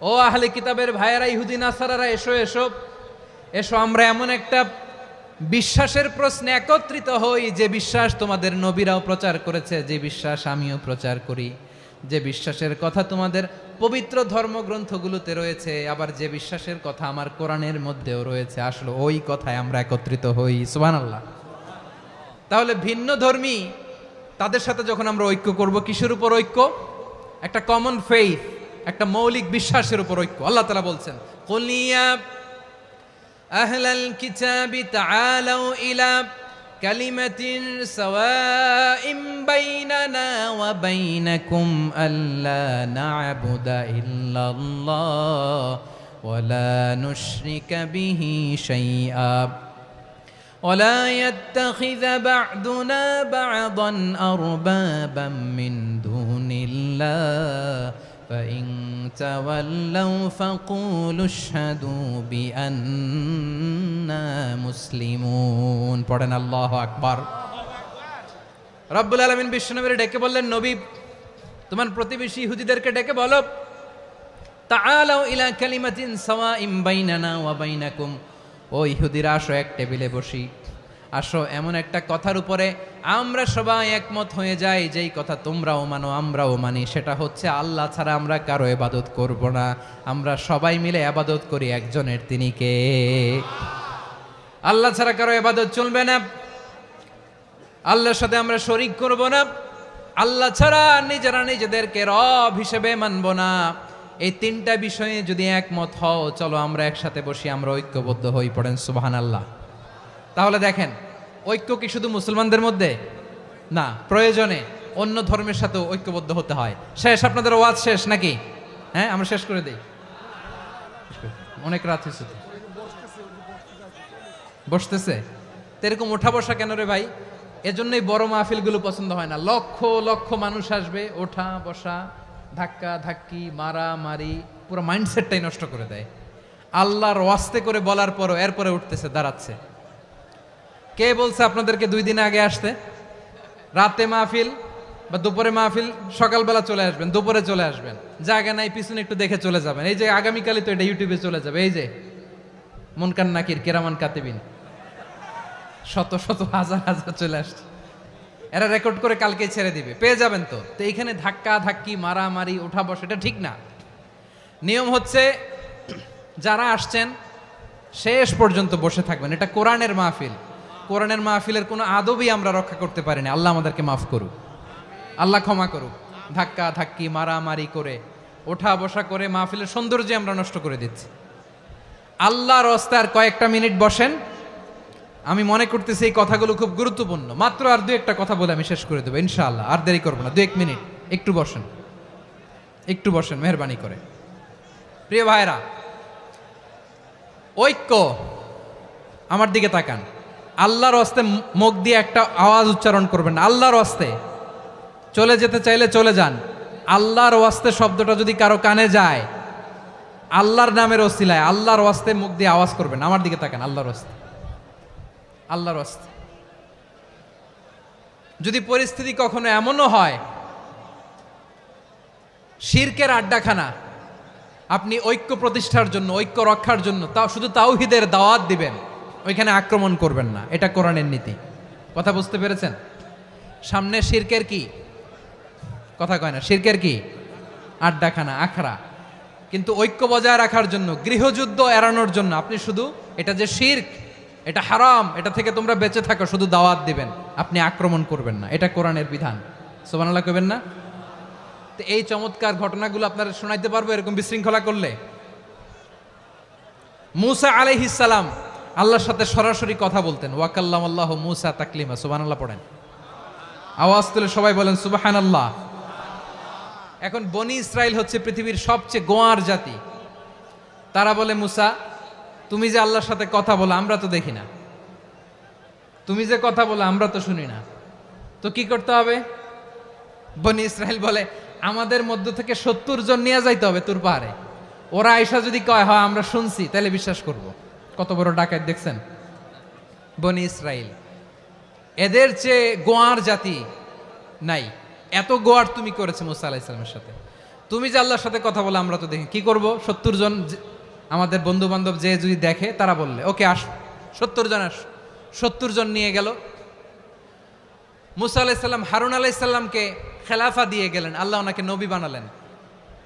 ও আহলে কিতাবের ভাইয়েরা, ইহুদি নাসারারা, এসো এসো এসো, আমরা এমন একটা বিশ্বাসের প্রশ্নে একত্রিত হই, যে বিশ্বাস তোমাদের নবীরাও প্রচার করেছে, যে বিশ্বাস আমিও প্রচার করি, যে বিশ্বাসের কথা তোমাদের পবিত্র ধর্মগ্রন্থগুলোতে রয়েছে, আবার যে বিশ্বাসের কথা আমার কোরআনের মধ্যেও রয়েছে, আসলে ওই কথায় আমরা একত্রিত হই। সুবহানাল্লাহ। তাহলে ভিন্ন ধর্মী তাদের সাথে যখন আমরা ঐক্য করব, কিসের উপর ঐক্য? একটা কমন ফেইথ, একটা মৌলিক বিশ্বাসের উপর ঐক্য। আল্লাহ তাআলা বলছেন, কুল ইয়া আহলাল কিতাবি তাআলাউ ইলা কালিমাতিন সাওয়াইম বাইনানা ওয়া বাইনাকুম আল্লা না'বুদা ইল্লাল্লাহ ওয়া লা নুশরিকা বিহি শাইআ ولا يتخذ بعضنا بعضا أربابا من دون الله فإن تولوا فقولوا اشهدوا بأننا مسلمون। পড়েন আল্লাহু আকবার। রব্বুল আলামিন বিশ্বনবীর ডেকে বললেন, নবী তোমার প্রতিবেশী ইহুদিদেরকে ডেকে বলো, তাআলাউ ইলা কালিমাতিন সাওয়াইম বাইনানা ওয়া বাইনাকুম, ও ইহুদিরা, আসো এক টেবিলে বসি, আসো এমন একটা কথার উপরে আমরা সবাই একমত হয়ে যাই, যেই কথা তোমরাও মানো আমরাও মানি, সেটা হচ্ছে আল্লাহ ছাড়া আমরা কারো ইবাদত করব না, আমরা সবাই মিলে ইবাদত করি একজনের, তিনি কে? আল্লাহ ছাড়া কারো ইবাদত চলবে না, আল্লাহর সাথে আমরা শরীক করব না, আল্লাহ ছাড়া নিজেরা নিজেদেরকে রব হিসেবে মানব না। এই তিনটা বিষয়ে যদি একমত হও, চলো আমরা একসাথে বসি, আমরা ঐক্যবদ্ধ হই। পড়েন সুবহানাল্লাহ। তাহলে দেখেন, ঐক্য কি শুধু মুসলমানদের মধ্যে না, প্রয়োজনে অন্য ধর্মের সাথেও ঐক্যবদ্ধ হতে হয়। শেষ, আপনাদের ওয়াজ শেষ নাকি? হ্যাঁ, আমরা শেষ করে দেই, অনেক রাত হয়েছে তো। বসতেছে তো, এরকম ওঠা বসা কেন রে ভাই? এজন্যই বড় মাহফিলগুলো পছন্দ হয় না। লক্ষ লক্ষ মানুষ আসবে, ওঠা বসা, ধাক্কা ধাক্কি, মারা মারি, পুরো মাইন্ডসেটটাই নষ্ট করে দেয়। আল্লাহর ওয়াস্তে করে বলার পরও এরপরে উঠতেছে, দাঁড়াচ্ছে। কে বলছে আপনাদেরকে 2 দিন আগে আসতে? রাতে মাহফিল বা দুপুরে মাহফিল, সকালবেলা চলে আসবেন, দুপুরে চলে আসবেন, জায়গা নাই পিছনে একটু দেখে চলে যাবেন। এই যে আগামীকালই তো এটা ইউটিউবে চলে যাবে। এই যে মুনকার নাকির কেরামান কাতিবিন, শত শত হাজার হাজার চলে আসছে, এরা রেকর্ড করে কালকেই ছেড়ে দিবে, পেয়ে যাবেন তো। তো এইখানে ধাক্কা ধাক্কি, মারামারি, ওঠা বসা, এটা ঠিক না। নিয়ম হচ্ছে যারা আসছেন শেষ পর্যন্ত বসে থাকবেন। এটা কোরআনের মাহফিল। কোরআনের মাহফিলের কোনো আদবই আমরা রক্ষা করতে পারিনি। আল্লাহ আমাদেরকে মাফ করুক, আল্লাহ ক্ষমা করুক। ধাক্কা ধাক্কি, মারামারি করে, ওঠা বসা করে মাহফিলের সৌন্দর্য আমরা নষ্ট করে দিচ্ছি। আল্লাহর রাস্তায় কয়েকটা মিনিট বসেন। আমি মনে করতেছি এই কথাগুলো খুব গুরুত্বপূর্ণ। মাত্র আর 2-1টা কথা বলে আমি শেষ করে দেবো ইনশাআল্লাহ, আর দেরি করবো না। 2-1 মিনিট একটু বসেন, একটু বসেন মেহরবানি করে। প্রিয় ভাইরা, ঐক্য, আমার দিকে তাকান। আল্লাহর রাস্তে মুখ দিয়ে একটা আওয়াজ উচ্চারণ করবেন না। আল্লাহর রাস্তে চলে যেতে চাইলে চলে যান। আল্লাহর ওয়াস্তে শব্দটা যদি কারো কানে যায়, আল্লাহর নামের ওসিলায় আল্লাহর ওয়াস্তে মুখ দিয়ে আওয়াজ করবেন। আমার দিকে তাকান। আল্লাহর ওয়াস্তে, আল্লাহর ওয়াস্তে। যদি পরিস্থিতি কখনো এমনও হয় শিরকের আড্ডাখানা, আপনি ঐক্য প্রতিষ্ঠার জন্য, ঐক্য রক্ষার জন্য তাও শুধু তাওহীদের দাওয়াত দিবেন, ওইখানে আক্রমণ করবেন না। এটা কোরআনের নীতি। কথা বুঝতে পেরেছেন? সামনে শিরকের কি কথা কয় না, শিরকের কি আড্ডাখানা, আখড়া। কিন্তু ঐক্য বজায় রাখার জন্য, গৃহযুদ্ধ এড়ানোর জন্য আপনি শুধু এটা যে শিরক, এটা হারাম, এটা থেকে তোমরা বেঁচে থাকো, শুধু দাওয়াত দিবেন, আপনি আক্রমণ করবেন না। এটা কোরআনের বিধান। সুবহানাল্লাহ কইবেন না? তো এই চমৎকার ঘটনাগুলো আপনারা শোনাইতে পারবো এরকম বিশৃঙ্খলা করলে। মূসা আলাইহিস সালাম আল্লাহর সাথে সরাসরি কথা বলতেন। ওয়াকাল্লামাল্লাহু মূসা তাকলিমা। সুবহানাল্লাহ পড়েন, আওয়াজ তুলে সবাই বলেন সুবহানাল্লাহ। এখন বনি ইসরাইল হচ্ছে পৃথিবীর সবচেয়ে গোয়ার জাতি। তারা বলে, মূসা তুমি যে আল্লাহর সাথে কথা বলো আমরা তো দেখি না, তুমি যে কথা বলো আমরা তো শুনি না, তো কি করতে হবে? বনি ইসরাইল বলে, আমাদের মধ্য থেকে 70 জন নিয়ে যাইতে হবে তুর পাহাড়ে। ওরা আয়েশা যদি কয় হয় আমরা শুনছি, তাহলে বিশ্বাস করব। কত বড় ডাকাত দেখছেন বনি ইসরাইল। এদের চেয়ে গোয়ার জাতি নাই। এত গোয়ার তুমি করেছে মূসা আলাইহিস সালামের সাথে। তুমি যে আল্লাহর সাথে কথা বলে আমরা তো দেখি, কি করব? 70 জন আমাদের বন্ধু বান্ধব যে যদি দেখে, তারা বললে ওকে আস, 70 জন আস। 70 জন নিয়ে গেল। মূসা আলাইহিস সালাম হারুন আলাইহিস সালামকে খেলাফা দিয়ে গেলেন, আল্লাহ ওনাকে নবী বানালেন।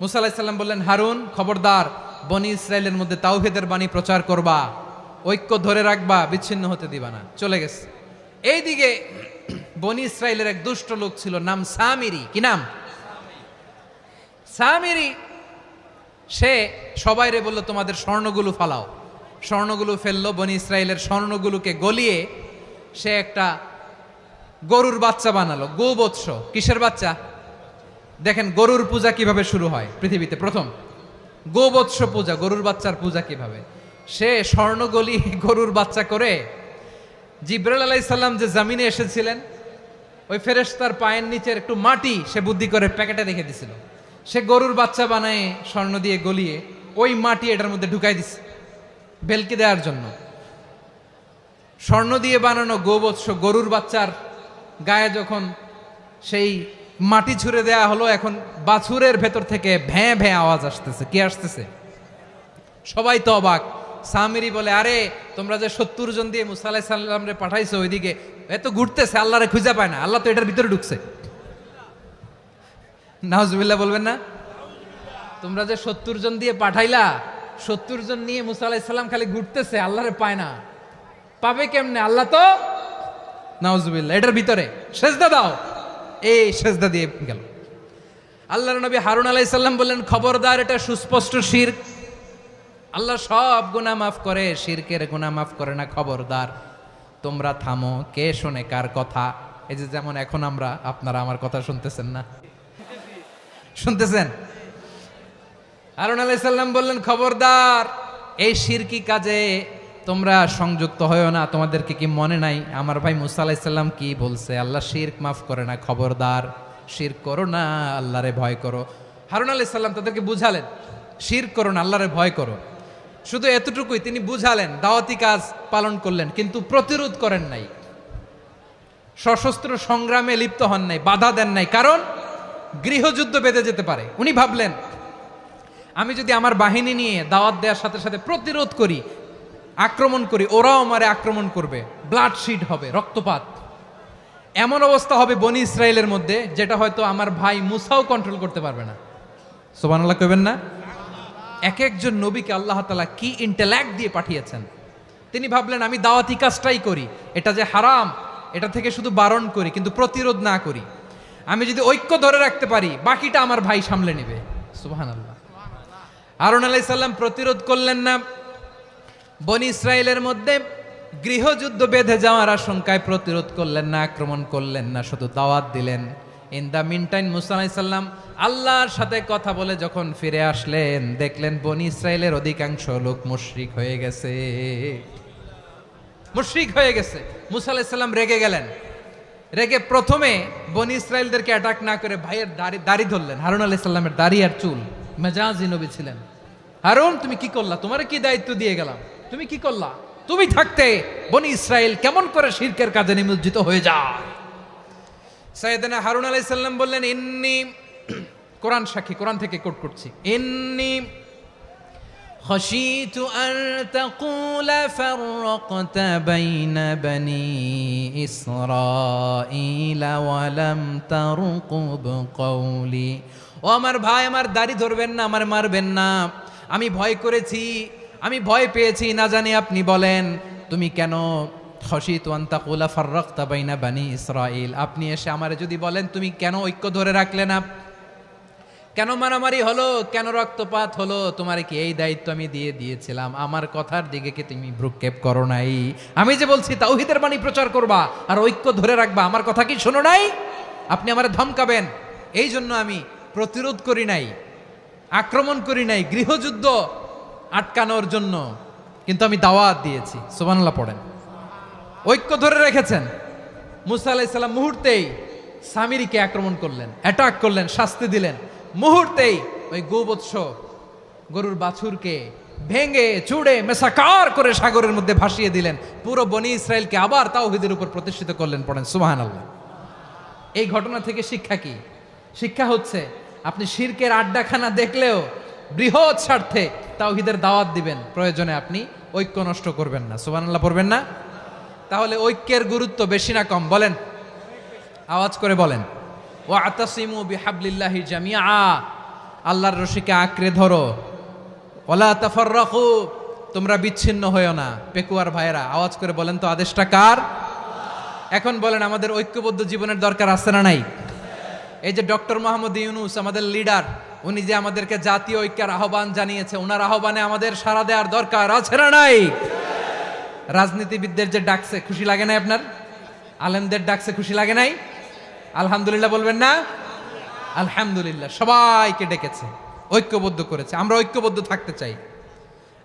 মূসা আলাইহিস সালাম বললেন, হারুন খবরদার, বনি ইসরাইলের মধ্যে তাওহীদের বাণী প্রচার করবা, ঐক্য ধরে রাখবা, বিচ্ছিন্ন হতে দিবা না। চলে গেছে। এইদিকে বনি ইসরাইলের এক দুষ্ট লোক ছিল, নাম সামিরি। কি নাম? সামিরি। সে সবাইরে বলল, তোমাদের স্বর্ণগুলো ফালাও। স্বর্ণগুলো ফেললো। বনি ইসরাইলের স্বর্ণগুলোকে গলিয়ে সে একটা গরুর বাচ্চা বানালো। গোবৎস। কিসের বাচ্চা? দেখেন গরুর পূজা কিভাবে শুরু হয় পৃথিবীতে প্রথম। গোবৎস পূজা, গরুর বাচ্চার পূজা কিভাবে। সে স্বর্ণ গলি গরুর বাচ্চা করে, জিব্রাইল আলাইহিস সালাম যে জমিনে এসেছিলেন, ওই ফেরেশতার পায়ের নিচের একটু মাটি সে বুদ্ধি করে প্যাকেটে রেখে দিছিল। সে গরুর বাচ্চা বানায় স্বর্ণ দিয়ে গলিয়ে ওই মাটি এটার মধ্যে ঢুকাই দিছে ভেলকি দেওয়ার জন্য। স্বর্ণ দিয়ে বানানো গোবৎস গরুর বাচ্চার গায়ে যখন সেই মাটি ছুঁড়ে দেয়া হলো, এখন বাছুরের ভেতর থেকে ভ্যাঁ ভ্যাঁ আওয়াজ আসতেছে। কি আসতেছে? সবাই তো অবাক। সামিরি বলে, আরে তোমরা যে 70 জন দিয়ে মূসা আলাইহিস সালাম রে পাঠাইছো, ওইদিকে এত ঘুরতেছে, আল্লাহরে খুঁজে পায় না, আল্লাহ তো এটার ভিতরে ঢুকছে। নাউজুবিল্লাহ বলবেন না? তোমরা যে 70 জন দিয়ে পাঠাইলা, 70 জন নিয়ে মূসা আলাইহিস সালাম খালি ঘুরতেছে, আল্লাহরে পায় না। পাবে কেমনে? আল্লাহ তো, নাউজুবিল্লাহ, এটার ভিতরে। সেজদা দাও। এই সেজদা দিয়ে গেল। আল্লাহর নবী হারুন আলাইহিস সালাম বললেন, খবরদার, এটা সুস্পষ্ট শিরক। আল্লাহ সব গুনাহ মাফ করে, শিরকের গুনাহ মাফ করে না, খবরদার তোমরা থামো। কে শোনে কার কথা? এই যে যেমন এখন আপনারা আমার কথা শুনতেছেন না? শুনতেছেন? হারুন আলাইহিস সালাম বললেন, খবরদার, এই শিরকি কাজে তোমরা সংযুক্ত হয়েও না। তোমাদেরকে কি মনে নাই আমার ভাই মুসা আলাইহিস সালাম কি বলছে? আল্লাহ শিরক মাফ করে না, খবরদার শিরক করো না, আল্লাহরে ভয় করো। হারুন আলাইহিস সালাম তাদেরকে বুঝালেন, শিরক করো না, আল্লাহরে ভয় করো। শুধু এতটুকুই তিনি বুঝালেন, দাওয়াতি কাজ পালন করলেন, কিন্তু প্রতিরোধ করেন নাই, সশস্ত্র সংগ্রামে লিপ্ত হন নাই, বাধা দেন নাই, কারণ গৃহযুদ্ধ বেঁধে যেতে পারে। উনি ভাবলেন, আমি যদি আমার বাহিনী নিয়ে দাওয়াত দেওয়ার সাথে সাথে প্রতিরোধ করি, আক্রমণ করি, ওরাও আমারে আক্রমণ করবে, ব্লাডশিড হবে, রক্তপাত, এমন অবস্থা হবে বনি ইসরায়েলের মধ্যে যেটা হয়তো আমার ভাই মুসাও কন্ট্রোল করতে পারবে না। সুবহানাল্লাহ কইবেন না? এক একজন নবীকে আল্লাহ তাআলা কি ইন্টেলেক্ট দিয়ে পাঠিয়েছেন। তিনি ভাবলেন, আমি দাওয়াতি কাজটাই করি, এটা যে হারাম এটা থেকে শুধু বারণ করি, কিন্তু প্রতিরোধ না করি। আমি যদি ঐক্য ধরে রাখতে পারি, বাকিটা আমার ভাই সামলে নেবে। সুবহানাল্লাহ। হারুন আলাইহিস সালাম প্রতিরোধ করলেন না, বনি ইসরায়েলের মধ্যে গৃহযুদ্ধ বেঁধে যাওয়ার আশঙ্কায় প্রতিরোধ করলেন না, আক্রমণ করলেন না, শুধু দাওয়াত দিলেন। ইন দ্য মিনটাইম মুসা আলাইহিস সালাম আল্লাহর সাথে কথা বলে যখন ফিরে আসলেন, দেখলেন বনি ইসরায়েলের অধিকাংশ লোক মুশরিক হয়ে গেছে, মুশরিক হয়ে গেছে। মুসা আলাইহিস সালাম রেগে গেলেন। রেগে প্রথমে বনি ইসরায়েলদেরকে অ্যাটাক না করে ভাইয়ের দাড়ি ধরলেন। হারুন আলাইহিস সালামের দাড়ি আর চুল, মেজাজি নবী ছিলেন। হারুন, তুমি কি করলা? তোমার কি দায়িত্ব দিয়ে গেলাম, তুমি কি করলা? তুমি থাকতে বনি ইসরায়েল কেমন করে শিরকের কাজে নিমজ্জিত হয়ে যায়? সাইয়েদনা হারুন আলাইহিস সালাম বললেন, ইন্নী, কোরআন সাক্ষী, কোরআন থেকে কোট করছি, ইন্নী খাশিতু আন তাকুলা ফাররাকতা বাইনা বনি ইসরাঈলা ওয়া লাম তারকুব কওলি। ও আমার ভাই, আমার দাড়ি ধরবেন না, আমার মারবেন না। আমি ভয় করেছি, আমি ভয় পেয়েছি, না জানি আপনি বলেন তুমি কেন খাশিতু আন তাকুলা ফাররাকতা বাইনা বনি ইসরাঈল, আপনি এসে আমারে যদি বলেন তুমি কেন ঐক্য ধরে রাখলে না, কেন মারামারি হলো, কেন রক্তপাত হলো, তোমারে কি এই দায়িত্ব আমি দিয়ে দিয়েছিলাম? আমার কথার দিকে কি তুমি ভ্রুক্ষেপ করো নাই? আমি যে বলছি তাওহীদের বাণী প্রচার করবা আর ঐক্য ধরে রাখবা, আমার কথা কি শোনো নাই? আপনি আমারে ধমকাবেন, এই জন্য আমি প্রতিরোধ করি নাই, আক্রমণ করি নাই, গৃহযুদ্ধ আটকানোর জন্য, কিন্তু আমি দাওয়াত দিয়েছি। সুবহানাল্লাহ পড়েন। ঐক্য ধরে রেখেছেন। মুসা আলাইহিস সালাম মুহূর্তেই সামিরীকে আক্রমণ করলেন, অ্যাটাক করলেন, শাস্তি দিলেন। মুহূর্তেই ওই গোবৎস গরুর বাছুরকে ভেঙে চুড়ে মেসাকার করে সাগরের মধ্যে ভাসিয়ে দিলেন। পুরো বনি ইসরায়েলকে আবার তাওহীদের উপর প্রতিষ্ঠিত করলেন। পড়েন সুবহানাল্লাহ। এই ঘটনা থেকে শিক্ষা কি? শিক্ষা হচ্ছে, আপনি শিরকের আড্ডাখানা দেখলেও বৃহৎ স্বার্থে তাওহীদের দাওয়াত দিবেন, প্রয়োজনে আপনি ঐক্য নষ্ট করবেন না। সুবহানাল্লাহ পড়বেন না? তাহলে ঐক্যের গুরুত্ব বেশি না কম? বলেন, আওয়াজ করে বলেন। ওয়াতাসিমু বিহাবলিল্লাহি জামিআ, আল্লাহর রশিকে আঁকড়ে ধরো। ওয়ালা তাফাররাকু, তোমরা বিচ্ছিন্ন হয়েও না। পেকুয়ার ভাইয়েরা আওয়াজ করে বলেন তো, আদেশটা কার? এখন বলেন, আমাদের ঐক্যবদ্ধ জীবনের দরকার আছে না নাই? এই যে ডক্টর মোহাম্মদ ইউনূস আমাদের লিডার, উনি যে আমাদেরকে জাতীয় ঐক্যের আহ্বান জানিয়েছে, ওনার আহ্বানে আমাদের সাড়া দেওয়ার দরকার আছে না নাই? রাজনীতিবিদদের যে ডাকছে, খুশি লাগে নাই আপনার? আলেমদের ডাকছে, খুশি লাগে নাই? আলহামদুলিল্লাহ বলবেন না? আলহামদুলিল্লাহ। সবাইকে ডেকেছে, ঐক্যবদ্ধ করেছে। আমরা ঐক্যবদ্ধ থাকতে চাই,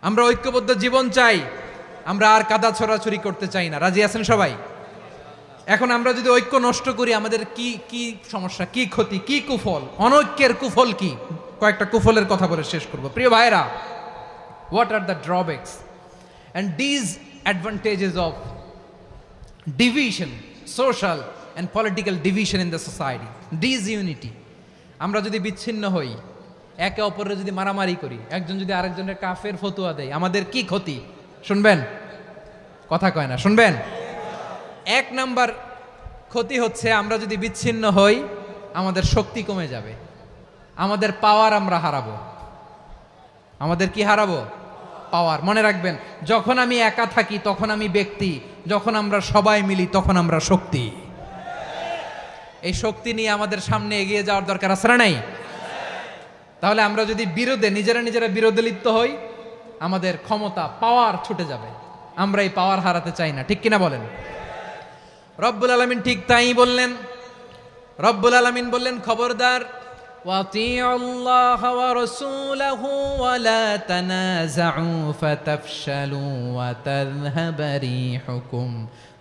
আমরা ঐক্যবদ্ধ জীবন চাই, আমরা আর কাদা ছড়াছড়ি করতে চাই না। রাজি আছেন সবাই? এখন আমরা যদি ঐক্য নষ্ট করি, আমাদের কি কি সমস্যা, কি ক্ষতি, কি কুফল? অনৈক্যের কুফল কি? কয়েকটা কুফলের কথা বলে শেষ করব। প্রিয় ভাইরা, what are the drawbacks and disadvantages of division, social and political division in the society, disunity? আমরা যদি বিচ্ছিন্ন হই, একে অপরের যদি মারামারি করি, একজন যদি আরেকজনের কাফের ফতোয়া দেয়, আমাদের কি ক্ষতি? শুনবেন? কথা কয় না, শুনবেন? এক নাম্বার ক্ষতি হচ্ছে, আমরা যদি বিচ্ছিন্ন হই, আমাদের শক্তি কমে যাবে, আমাদের পাওয়ার আমরা হারাবো। আমাদের কি হারাবো? পাওয়ার। মনে রাখবেন, যখন আমি একা থাকি তখন আমি ব্যক্তি, যখন আমরা সবাই মিলি তখন আমরা শক্তি। এই শক্তি নিয়ে আমাদের সামনে এগিয়ে যাওয়ার দরকার আছে না নাই? তাহলে আমরা যদি নিজেরা বিরোধে লিপ্ত হই, আমাদের ক্ষমতা, পাওয়ার ছুটে যাবে। আমরা এই পাওয়ার হারাতে চাই না, ঠিক কিনা বলেন? রব্বুল আলামিন ঠিক তাই বললেন। রব্বুল আলামিন বললেন, খবরদার, ওয়াতিউল্লাহ ওয়া রাসূলাহু ওয়া লা তানাযাউ ফাতাফশালু ওয়া তাযহাবা রিহুকুম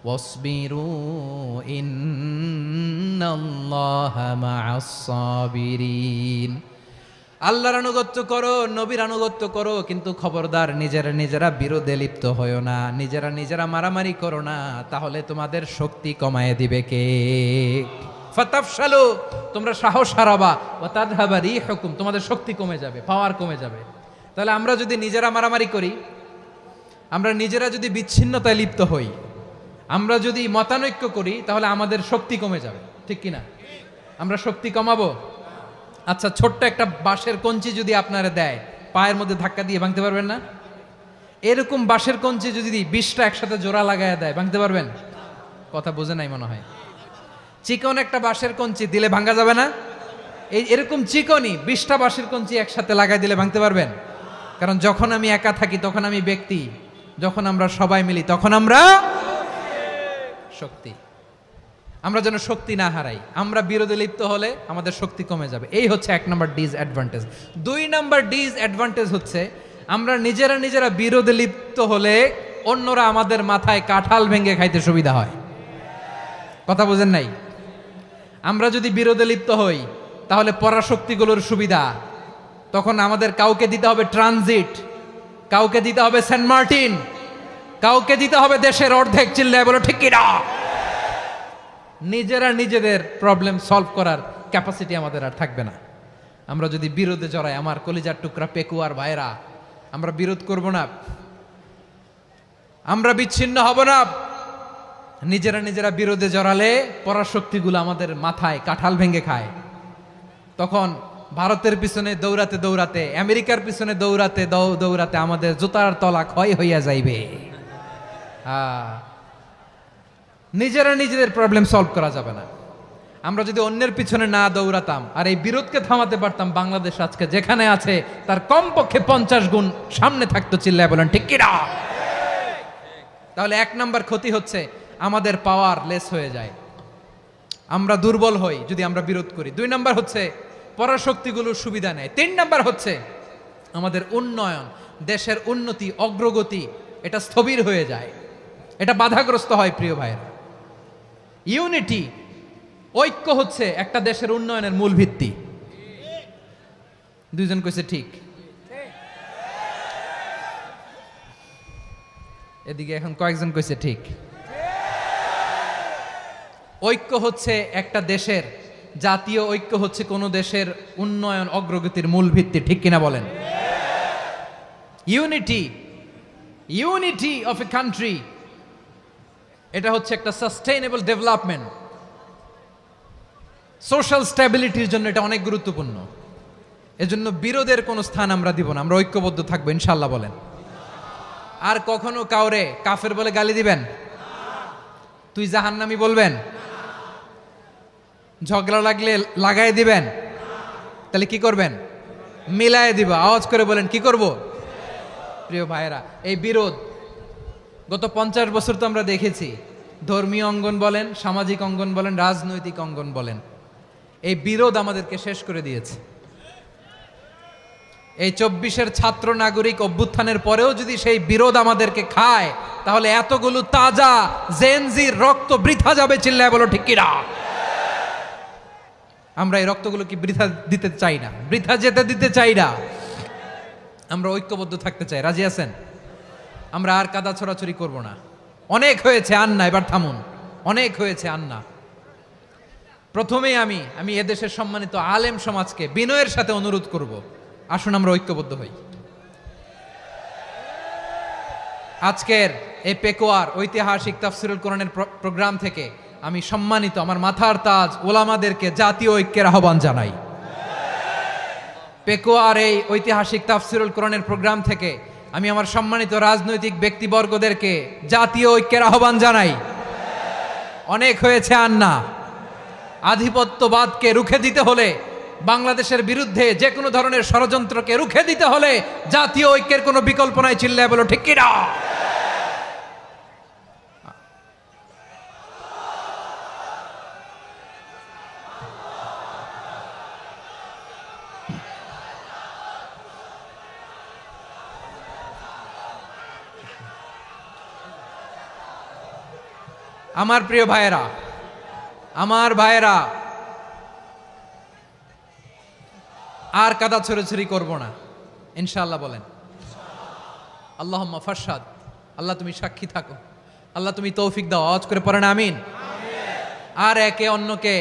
ওয়াসবিরু ইন্নাল্লাহা মা'আস সাবিরিন। আল্লাহর আনুগত্য করো, নবীর আনুগত্য করো, কিন্তু খবরদার নিজেরা বিরোধে লিপ্ত হয়ো না, নিজেরা মারামারি করো না, তাহলে তোমাদের শক্তি কমায় দিবে কে? ফাতাফশালু, তোমরা সাহস হারাবা, ওয়া তাযহাবা রিহুকুম, তোমাদের শক্তি কমে যাবে, পাওয়ার কমে যাবে। তাহলে আমরা যদি নিজেরা মারামারি করি, আমরা নিজেরা যদি বিচ্ছিন্নতায় লিপ্ত হই, আমরা যদি মতানৈক্য করি, তাহলে আমাদের শক্তি কমে যাবে, ঠিক কিনা? আমরা শক্তি কমাবো? আচ্ছা, ছোট্ট একটা বাঁশের কঞ্চি যদি আপনারা দেয়, পায়ের মধ্যে ধাক্কা দিয়ে ভাঙতে পারবেন না? এরকম বাঁশের কঞ্চি যদি 20টা একসাথে জোড়া লাগায় দেয়, ভাঙতে পারবেন? কথা বোঝে নাই মনে হয়। চিকন একটা বাঁশের কঞ্চি দিলে ভাঙা যাবে না? এরকম চিকনই 20টা বাঁশের কঞ্চি একসাথে লাগাই দিলে ভাঙতে পারবেন? কারণ যখন আমি একা থাকি তখন আমি ব্যক্তি, যখন আমরা সবাই মিলি তখন আমরা শক্তি। আমরা যেন শক্তি না হারাই। আমরা বিরোধে লিপ্ত হলে আমাদের শক্তি কমে যাবে। এই হচ্ছে 1 নম্বর ডিসঅ্যাডভান্টেজ। 2 নম্বর ডিসঅ্যাডভান্টেজ হচ্ছে, আমরা নিজেরা বিরোধে লিপ্ত হলে অন্যরা আমাদের মাথায় কাঁঠাল ভেঙে খাইতে সুবিধা হয়। কথা বোঝেন নাই? আমরা যদি বিরোধে লিপ্ত হই, তাহলে পরাশক্তিগুলোর সুবিধা, তখন আমাদের কাউকে দিতে হবে ট্রানজিট, কাউকে দিতে হবে সেন্ট মার্টিন, কাউকে দিতে হবে দেশের অর্ধেক। চিল্লায় বলো ঠিক কিনা? নিজেদের প্রবলেম সলভ করার ক্যাপাসিটি আমাদের আর থাকবে না। আমরা যদি বিরোধে জড়াই, আমার কলিজার টুকরা পেকুয়ার ভাইরা, আমরা বিরোধ করব না, আমরা বিচ্ছিন্ন হব না। নিজেরা বিরোধে জড়ালে পরাশক্তিগুলো আমাদের মাথায় কাঁঠাল ভেঙে খায়। তখন ভারতের পিছনে দৌড়াতে, আমেরিকার পিছনে দৌড়াতে আমাদের জুতার তলা ক্ষয় হইয়া যাইবে। নিজেদের প্রবলেম সলভ করা যাবে না। আমরা যদি অন্যের পিছনে না দৌড়াতাম আর এই বিরোধকে থামাতে পারতাম, বাংলাদেশ আজকে যেখানে আছে তার কমপক্ষে 50 গুণ সামনে থাকতো। চিল্লায় বলেন ঠিক কিনা? তাহলে 1 নম্বর ক্ষতি হচ্ছে, আমাদের পাওয়ার লেস হয়ে যায়, আমরা দুর্বল হই যদি আমরা বিরোধ করি। 2 নম্বর হচ্ছে, পরাশক্তিগুলোর সুবিধা নেয়। 3 নম্বর হচ্ছে, আমাদের উন্নয়ন, দেশের উন্নতি, অগ্রগতি, এটা স্থবির হয়ে যায়, এটা বাধাগ্রস্ত হয়। প্রিয় ভাইয়েরা, ইউনিটি, ঐক্য হচ্ছে একটা দেশের উন্নয়নের মূল ভিত্তি। 2 জন কইছে ঠিক। এদিকে এখন কয়েকজন কইছে ঠিক। ঐক্য হচ্ছে একটা দেশের, জাতীয় ঐক্য হচ্ছে কোন দেশের উন্নয়ন, অগ্রগতির মূল ভিত্তি, ঠিক কিনা বলেন? ইউনিটি অফ এ কান্ট্রি, এটা হচ্ছে একটা সাস্টেইনেবল ডেভেলপমেন্ট, সোশ্যাল স্ট্যাবিলিটির জন্য এটা অনেক গুরুত্বপূর্ণ। এজন্য বিরোধের কোনো স্থান আমরা দিব না, আমরা ঐক্যবদ্ধ থাকবো ইনশাআল্লাহ বলেন। আর কখনো কাউরে কাফের বলে গালি দিবেন? তুই জাহান্নামী বলবেন? ঝগড়া লাগলে লাগাই দিবেন? তাহলে কি করবেন? মিলায় দিব। আওয়াজ করে বলেন, কি করব? প্রিয় ভাইয়েরা, এই বিরোধ গত 50 বছর তো আমরা দেখেছি, ধর্মীয় অঙ্গন বলেন, সামাজিক অঙ্গন বলেন, রাজনৈতিক অঙ্গন বলেন, এই বিরোধ আমাদেরকে শেষ করে দিয়েছে। এই 24-এর ছাত্র নাগরিক অভ্যুত্থানের পরেও যদি সেই বিরোধ আমাদেরকে খায়, তাহলে এতগুলো তাজা জেনজির রক্ত বৃথা যাবে। চিল্লায় বলো ঠিক কিনা? আমরা এই রক্তগুলো কি বৃথা দিতে চাই না, বৃথা যেতে দিতে চাই না। আমরা ঐক্যবদ্ধ থাকতে চাই। রাজি আছেন? আমরা আর কাদা ছড়াছড়ি করব না। অনেক হয়েছে আন্না, এবার থামুন। অনেক হয়েছে আন্না। প্রথমেই আমি এদেশের সম্মানিত আলেম সমাজকে বিনয়ের সাথে অনুরোধ করব, আসুন আমরা ঐক্যবদ্ধ হই। আজকের এই পেকুয়ার ঐতিহাসিক তাফসিরুল কোরআনের প্রোগ্রাম থেকে আমি সম্মানিত আমার মাথার তাজ ওলামাদেরকে জাতীয় ঐক্যের আহ্বান জানাই। পেকুয়ার এই ঐতিহাসিক তাফসিরুল কোরআনের প্রোগ্রাম থেকে আমি আমার সম্মানিত রাজনৈতিক ব্যক্তিবর্গদেরকে জাতীয় ঐক্যের আহ্বান জানাই। অনেক হয়েছে আন্না, আধিপত্যবাদকে রুখে দিতে হলে, বাংলাদেশের বিরুদ্ধে যে কোনো ধরনের ষড়যন্ত্রকে রুখে দিতে হলে জাতীয় ঐক্যের কোনো বিকল্প নাই। চিল্লায় বলো ঠিক কিনা? আমার প্রিয় ভাইয়েরা, আমার ভাইয়েরা, আর কাদা ছড়াছড়ি করব না ইনশাআল্লাহ। বলেন আল্লাহুম্মা ফারশাদ। আল্লাহ তুমি সাক্ষী থাকো, আল্লাহ তুমি তৌফিক দাও। আওয়াজ করে পড়েন আমিন। আর একে অন্যকে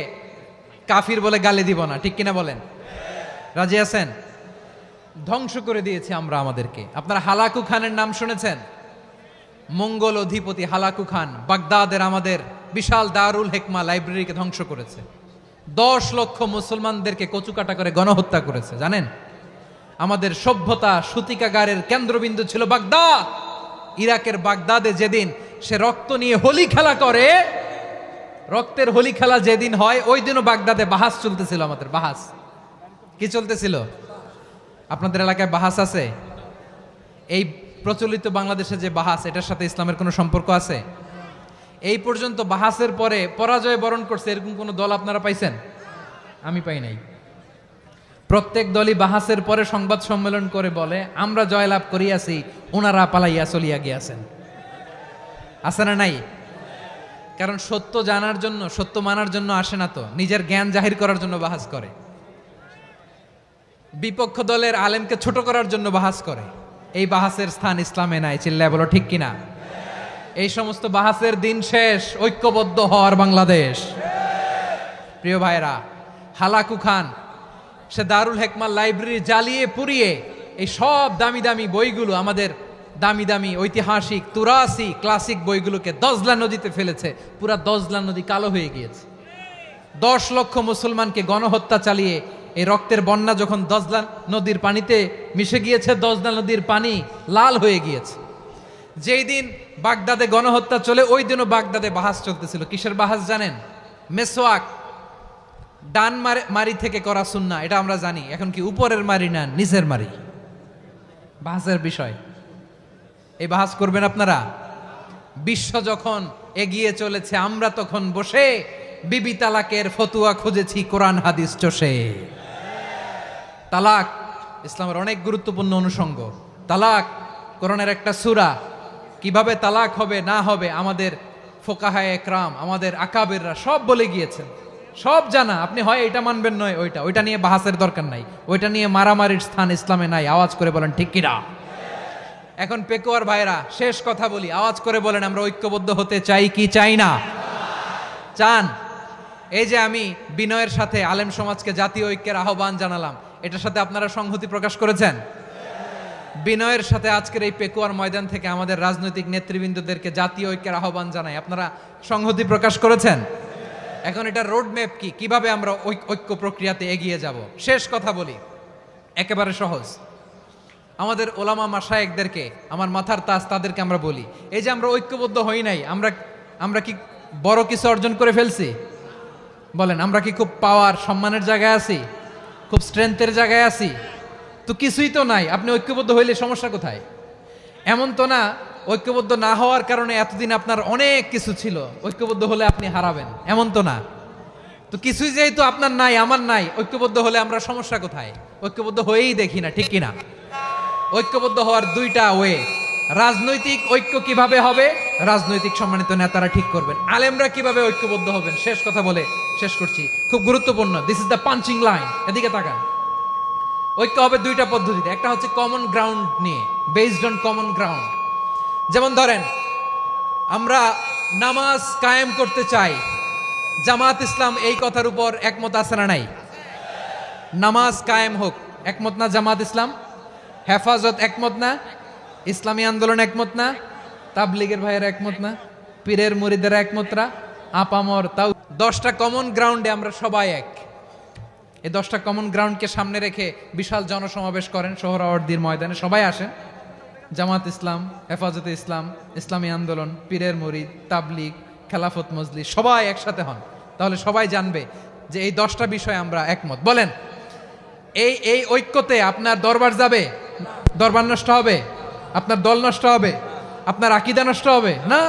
কাফির বলে গালি দিব না, ঠিক কিনা বলেন? রাজি আছেন? ধ্বংস করে দিয়েছি আমরা আমাদেরকে। আপনারা হালাকু খানের নাম শুনেছেন? মঙ্গল অধিপতি হালাকু খান বাগদাদের আমাদের বিশাল দারুল হেকমা লাইব্রেরিকে ধ্বংস করেছে। 10 লক্ষ মুসলমানদেরকে কচুকাটা করে গণহত্যা করেছে। জানেন, আমাদের সভ্যতা সূতিকাগারের কেন্দ্রবিন্দু ছিল বাগদাদ। ইরাকের বাগদাদে যেদিন সে রক্ত নিয়ে হোলি খেলা করে, রক্তের হোলি খেলা যেদিন হয়, ওই দিনও বাগদাদে বাহাস চলতেছিল। আমাদের বাহাস কি চলতেছিল? আপনাদের এলাকায় বাহাস আছে? এই প্রচলিত বাংলাদেশে যে বাহাস, এটার সাথে ইসলামের কোনো সম্পর্ক আছে? এই পর্যন্ত বাহাসের পরে পরাজয় বরণ করছে এরকম কোন দল আপনারা পাইছেন? আমি পাই নাই। প্রত্যেক দলই বাহাসের পরে সংবাদ সম্মেলন করে বলে আমরা জয়লাভ করিয়াছি, ওনারা পালাইয়া চলিয়া গিয়াছেন। আছে না নাই? কারণ সত্য জানার জন্য, সত্য মানার জন্য আসে না তো, নিজের জ্ঞান জাহির করার জন্য বাহাস করে। বিপক্ষ দলের আলেমকে ছোট করার জন্য বাহাস করে। এই বাহাসের স্থান ইসলামে নাই। চিল্লায় বলো ঠিক কিনা? এই সমস্ত বাহাসের দিন শেষ। ঐক্যবদ্ধ হওয়ার বাংলাদেশ। প্রিয় ভাইরা, হালাকু খান সে দারুল হেকমা লাইব্রেরি জ্বালিয়ে পুড়িয়ে এই সব দামি দামি বইগুলো, আমাদের দামি দামি ঐতিহাসিক তুরাসি ক্লাসিক বইগুলোকে দজলা নদীতে ফেলেছে। পুরা দজলা নদী কালো হয়ে গিয়েছে। 10 লক্ষ মুসলমানকে গণহত্যা চালিয়ে এই রক্তের বন্যা যখন দজলা নদীর পানিতে মিশে গিয়েছে, দজলা নদীর পানি লাল হয়ে গিয়েছে। যেই দিন বাগদাদে গণহত্যা চলে, ওই দিনও বাগদাদে বাহাস চলতেছিল। কিসের বাহাস জানেন? মেসওয়াক, ডান মারি থেকে করা সুন্নাহ, এটা আমরা জানি। এখন কি উপরের মারি না নিচের মারি? বাহাসের বিষয়। এই বাহাস করবেন আপনারা? বিশ্ব যখন এগিয়ে চলেছে, আমরা তখন বসে বিবি তালাকের ফতুয়া খুঁজেছি কোরআন হাদিস চষে। তালাক ইসলামের অনেক গুরুত্বপূর্ণ অনুষঙ্গ। তালাক কোরআনের একটা সূরা। কিভাবে তালাক হবে না হবে আমাদের ফোকাহায়ে একরাম, আমাদের আকাবেররা সব বলে গিয়েছেন, সব জানা। আপনি হয় এটা মানবেন নয় ওইটা নিয়ে বাহাসের দরকার নাই, ওইটা নিয়ে মারামারির স্থান ইসলামে নাই। আওয়াজ করে বলেন ঠিক কিনা? এখন পেকুয়ার ভাইরা, শেষ কথা বলি, আওয়াজ করে বলেন আমরা ঐক্যবদ্ধ হতে চাই কি চাই না? চান? এই যে আমি বিনয়ের সাথে আলেম সমাজকে জাতীয় ঐক্যের আহ্বান জানালাম, এটার সাথে আপনারা সংহতি প্রকাশ করেছেন? বিনয়ের সাথে আজকের এই পেকুয়ার ময়দান থেকে আমাদের রাজনৈতিক নেতৃবৃন্দদেরকে জাতীয় ঐক্যের আহ্বান জানাই, আপনারা সংহতি প্রকাশ করেছেন? এখন এটা রোড ম্যাপ কি, কিভাবে আমরা ঐক্য প্রক্রিয়াতে এগিয়ে যাব? শেষ কথা বলি, একেবারে সহজ। আমাদের ওলামা মাশায়েখদেরকে, আমার মাথার তাজ, তাদেরকে আমরা বলি, এই যে আমরা ঐক্যবদ্ধ হই নাই, আমরা কি বড় কিছু অর্জন করে ফেলছি? বলেন, আমরা কি খুব পাওয়ার সম্মানের জায়গায় আছি? খুব স্ট্রেংথের জায়গায় আছি? তো কিছুই তো নাই। আপনি ঐক্যবদ্ধ হইলে সমস্যা কোথায়? এমন তো না ঐক্যবদ্ধ না হওয়ার কারণে এতদিন আপনার অনেক কিছু ছিল, ঐক্যবদ্ধ হলে আপনি হারাবেন, এমন তো না। তো কিছুই যেহেতু আপনার নাই, আমার নাই, ঐক্যবদ্ধ হলে আমরা সমস্যা কোথায়? ঐক্যবদ্ধ হয়েই দেখি না, ঠিক কিনা? ঐক্যবদ্ধ হওয়ার দুইটা ওয়ে। রাজনৈতিক ঐক্য কিভাবে হবে? রাজনৈতিক সম্মানিত নেতারা ঠিক করবেন। আলেমরা কিভাবে ঐক্যবদ্ধ হবেন? শেষ কথা বলে শেষ করছি, খুব গুরুত্বপূর্ণ। This is the punching line. এদিকে তাকান। ঐক্য হবে দুইটা পদ্ধতিতে। একটা হচ্ছে কমন গ্রাউন্ড নিয়ে, বেসড অন কমন গ্রাউন্ড। যেমন ধরেন, আমরা নামাজ কায়েম করতে চাই, জামাত ইসলাম এই কথার উপর একমত আছে না নাই? নামাজ কায়েম হোক, একমত না জামাত ইসলাম? হেফাজত একমত না? ইসলামী আন্দোলন একমত না? তাবলীগের ভাইয়েরা একমত না? পীরের মুরিদেরা একমত না? আপামর তাও 10টা কমন গ্রাউন্ডে আমরা সবাই এক। এই 10টা কমন গ্রাউন্ডকে সামনে রেখে বিশাল জনসমাবেশ করেন সোহরাওয়ার্দীর ময়দানে, সবাই আসেন। জামাত ইসলাম, হেফাজতে ইসলাম, ইসলামী আন্দোলন, পীরের মুরিদ, তাবলীগ, খেলাফত মজলিস, সবাই একসাথে হন। তাহলে সবাই জানবে যে এই 10টা বিষয়ে আমরা একমত। বলেন, এই এই ঐক্যতে আপনার দরবার যাবে? দরবার নষ্ট হবে? আপনার দল নষ্ট হবে? আপনার আকীদা নষ্ট হবে? না।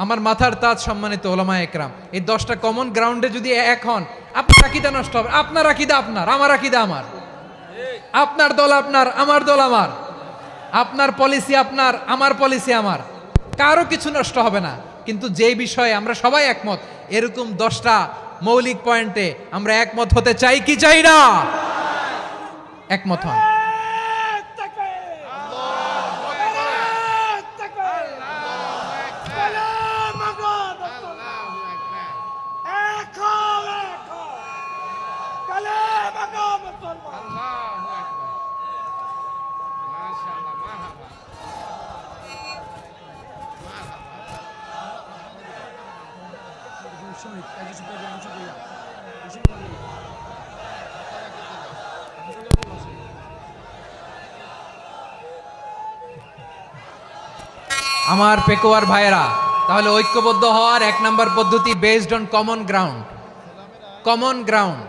আমার মাথার তাজ সম্মানিত ওলামা একরাম, এই 10টা কমন গ্রাউন্ডে যদি এক হন, আপনার আকীদা নষ্ট হবে? আপনার আকীদা আপনার, আমার আকীদা আমার, আপনার দল আপনার, আমার দল আমার, আপনার পলিসি আপনার, আমার পলিসি আমার, কারো কিছু নষ্ট হবে না। কিন্তু যে বিষয়ে আমরা সবাই একমত, এরকম 10টা মৌলিক পয়েন্টে আমরা একমত হতে চাই কি চাই না? একমত হন। আমার পেকোয়ার ভাইয়েরা, তাহলে ঐক্যবদ্ধ হওয়ার 1 নম্বর পদ্ধতি based on common ground. Common ground,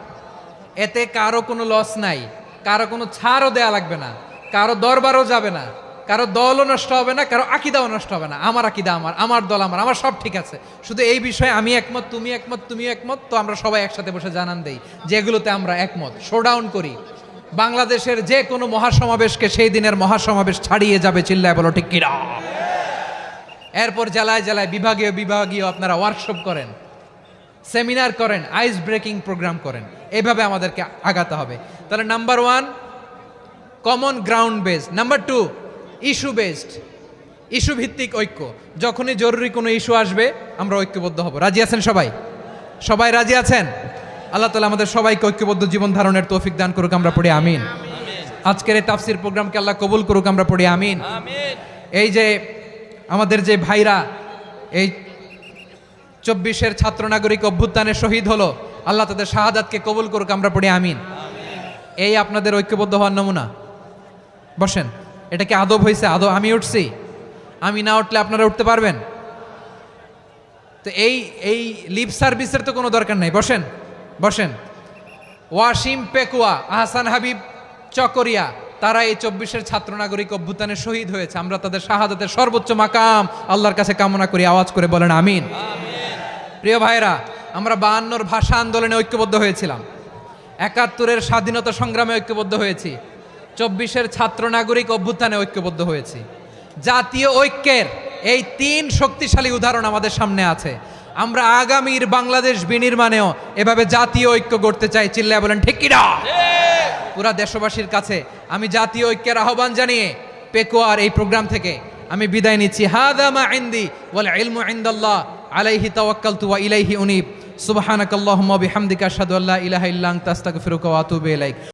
এতে কারো কোনো লস নাই, কারো কোনো ছাড়ও দেয়া লাগবে না, কারো দরবারও যাবে না, কারো দলও নষ্ট হবে না, কারো আকীদাও নষ্ট হবে না। আমার আকীদা আমার, আমার দল আমার, আমার সব ঠিক আছে। শুধু এই বিষয়ে আমি একমত, তুমি একমত, তুমি একমত, তো আমরা সবাই একসাথে বসে জানান দেই যেগুলোতে আমরা একমত, শোডাউন করি। বাংলাদেশের যে কোনো মহাসমাবেশকে সেই দিনের মহাসমাবেশ ছাড়িয়ে যাবে, চিল্লায় বলো ঠিক কিনা? এরপর জেলায় জেলায় বিভাগীয় বিভাগীয় আপনারা ওয়ার্কশপ করেন, সেমিনার করেন, আইস ব্রেকিং প্রোগ্রাম করেন। এইভাবে আমাদেরকে আগাতে হবে। তাহলে number 1 common ground based, number 2 issue based, issue ভিত্তিক ঐক্য। যখনই জরুরি কোনো ইস্যু আসবে আমরা ঐক্যবদ্ধ হব। রাজি আছেন সবাই? সবাই রাজি আছেন? আল্লাহ তাআলা আমাদের সবাইকে ঐক্যবদ্ধ জীবন ধারণের তৌফিক দান করুক, আমরা পড়ি আমিন। আজকের এই তাফসীর প্রোগ্রামকে আল্লাহ কবুল করুক, আমরা পড়ি আমিন। এই যে আমাদের যে ভাইরা এই 24-এর ছাত্র নাগরিক অভ্যুত্থানে শহীদ হলো, আল্লাহ তাদের শাহাদাতকে কবুল করুক, আমরা পড়ি আমিন। এই আপনাদের ঐক্যবদ্ধ হওয়ার নমুনা। বসেন, এটা কি আদব হয়েছে? আদব? আমি উঠছি, আমি না উঠলে আপনারা উঠতে পারবেন? তো এই লিপ সার্ভিসের তো কোনো দরকার নাই। বসেন বসেন। ওয়াসিম পেকুয়া, আহসান হাবিব চকরিয়া, তারা এই 24-এর ছাত্র নাগরিক অভ্যুত্থানে শহীদ হয়েছে। আমরা তাদের শাহাদাতের সর্বোচ্চ মাকাম আল্লাহর কাছে কামনা করি। আওয়াজ করে বলেন আমিন। প্রিয় ভাইরা, আমরা 52-র ভাষা আন্দোলনে ঐক্যবদ্ধ হয়েছিলাম, 71-এর স্বাধীনতা সংগ্রামে ঐক্যবদ্ধ হয়েছি, 24-এর ছাত্র নাগরিক অভ্যুত্থানে ঐক্যবদ্ধ হয়েছি। জাতীয় ঐক্যের এই 3 শক্তিশালী উদাহরণ আমাদের সামনে আছে। আমরা আগামীর বাংলাদেশ বিনির্মাণেও এভাবে জাতীয় ঐক্য গড়তে চাই। চিল্লায় বলেন ঠিক কিনা? পুরা দেশবাসীর কাছে আমি জাতীয় ঐক্যের আহ্বান জানিয়ে পেকুয়ার এই প্রোগ্রাম থেকে আমি বিদায় নিচ্ছি। হাদা মা ইনদি ওয়াল ইলমু ইনদাল্লাহ আলাইহি তাওয়াক্কালতু ওয়া ইলাইহি উনীব। সুবহানাকাল্লাহুম্মা বিহামদিকা আশহাদু আল্লা ইলাহা ইল্লা আনতা আস্তাগফিরুকা ওয়া আতুবু ইলাইক।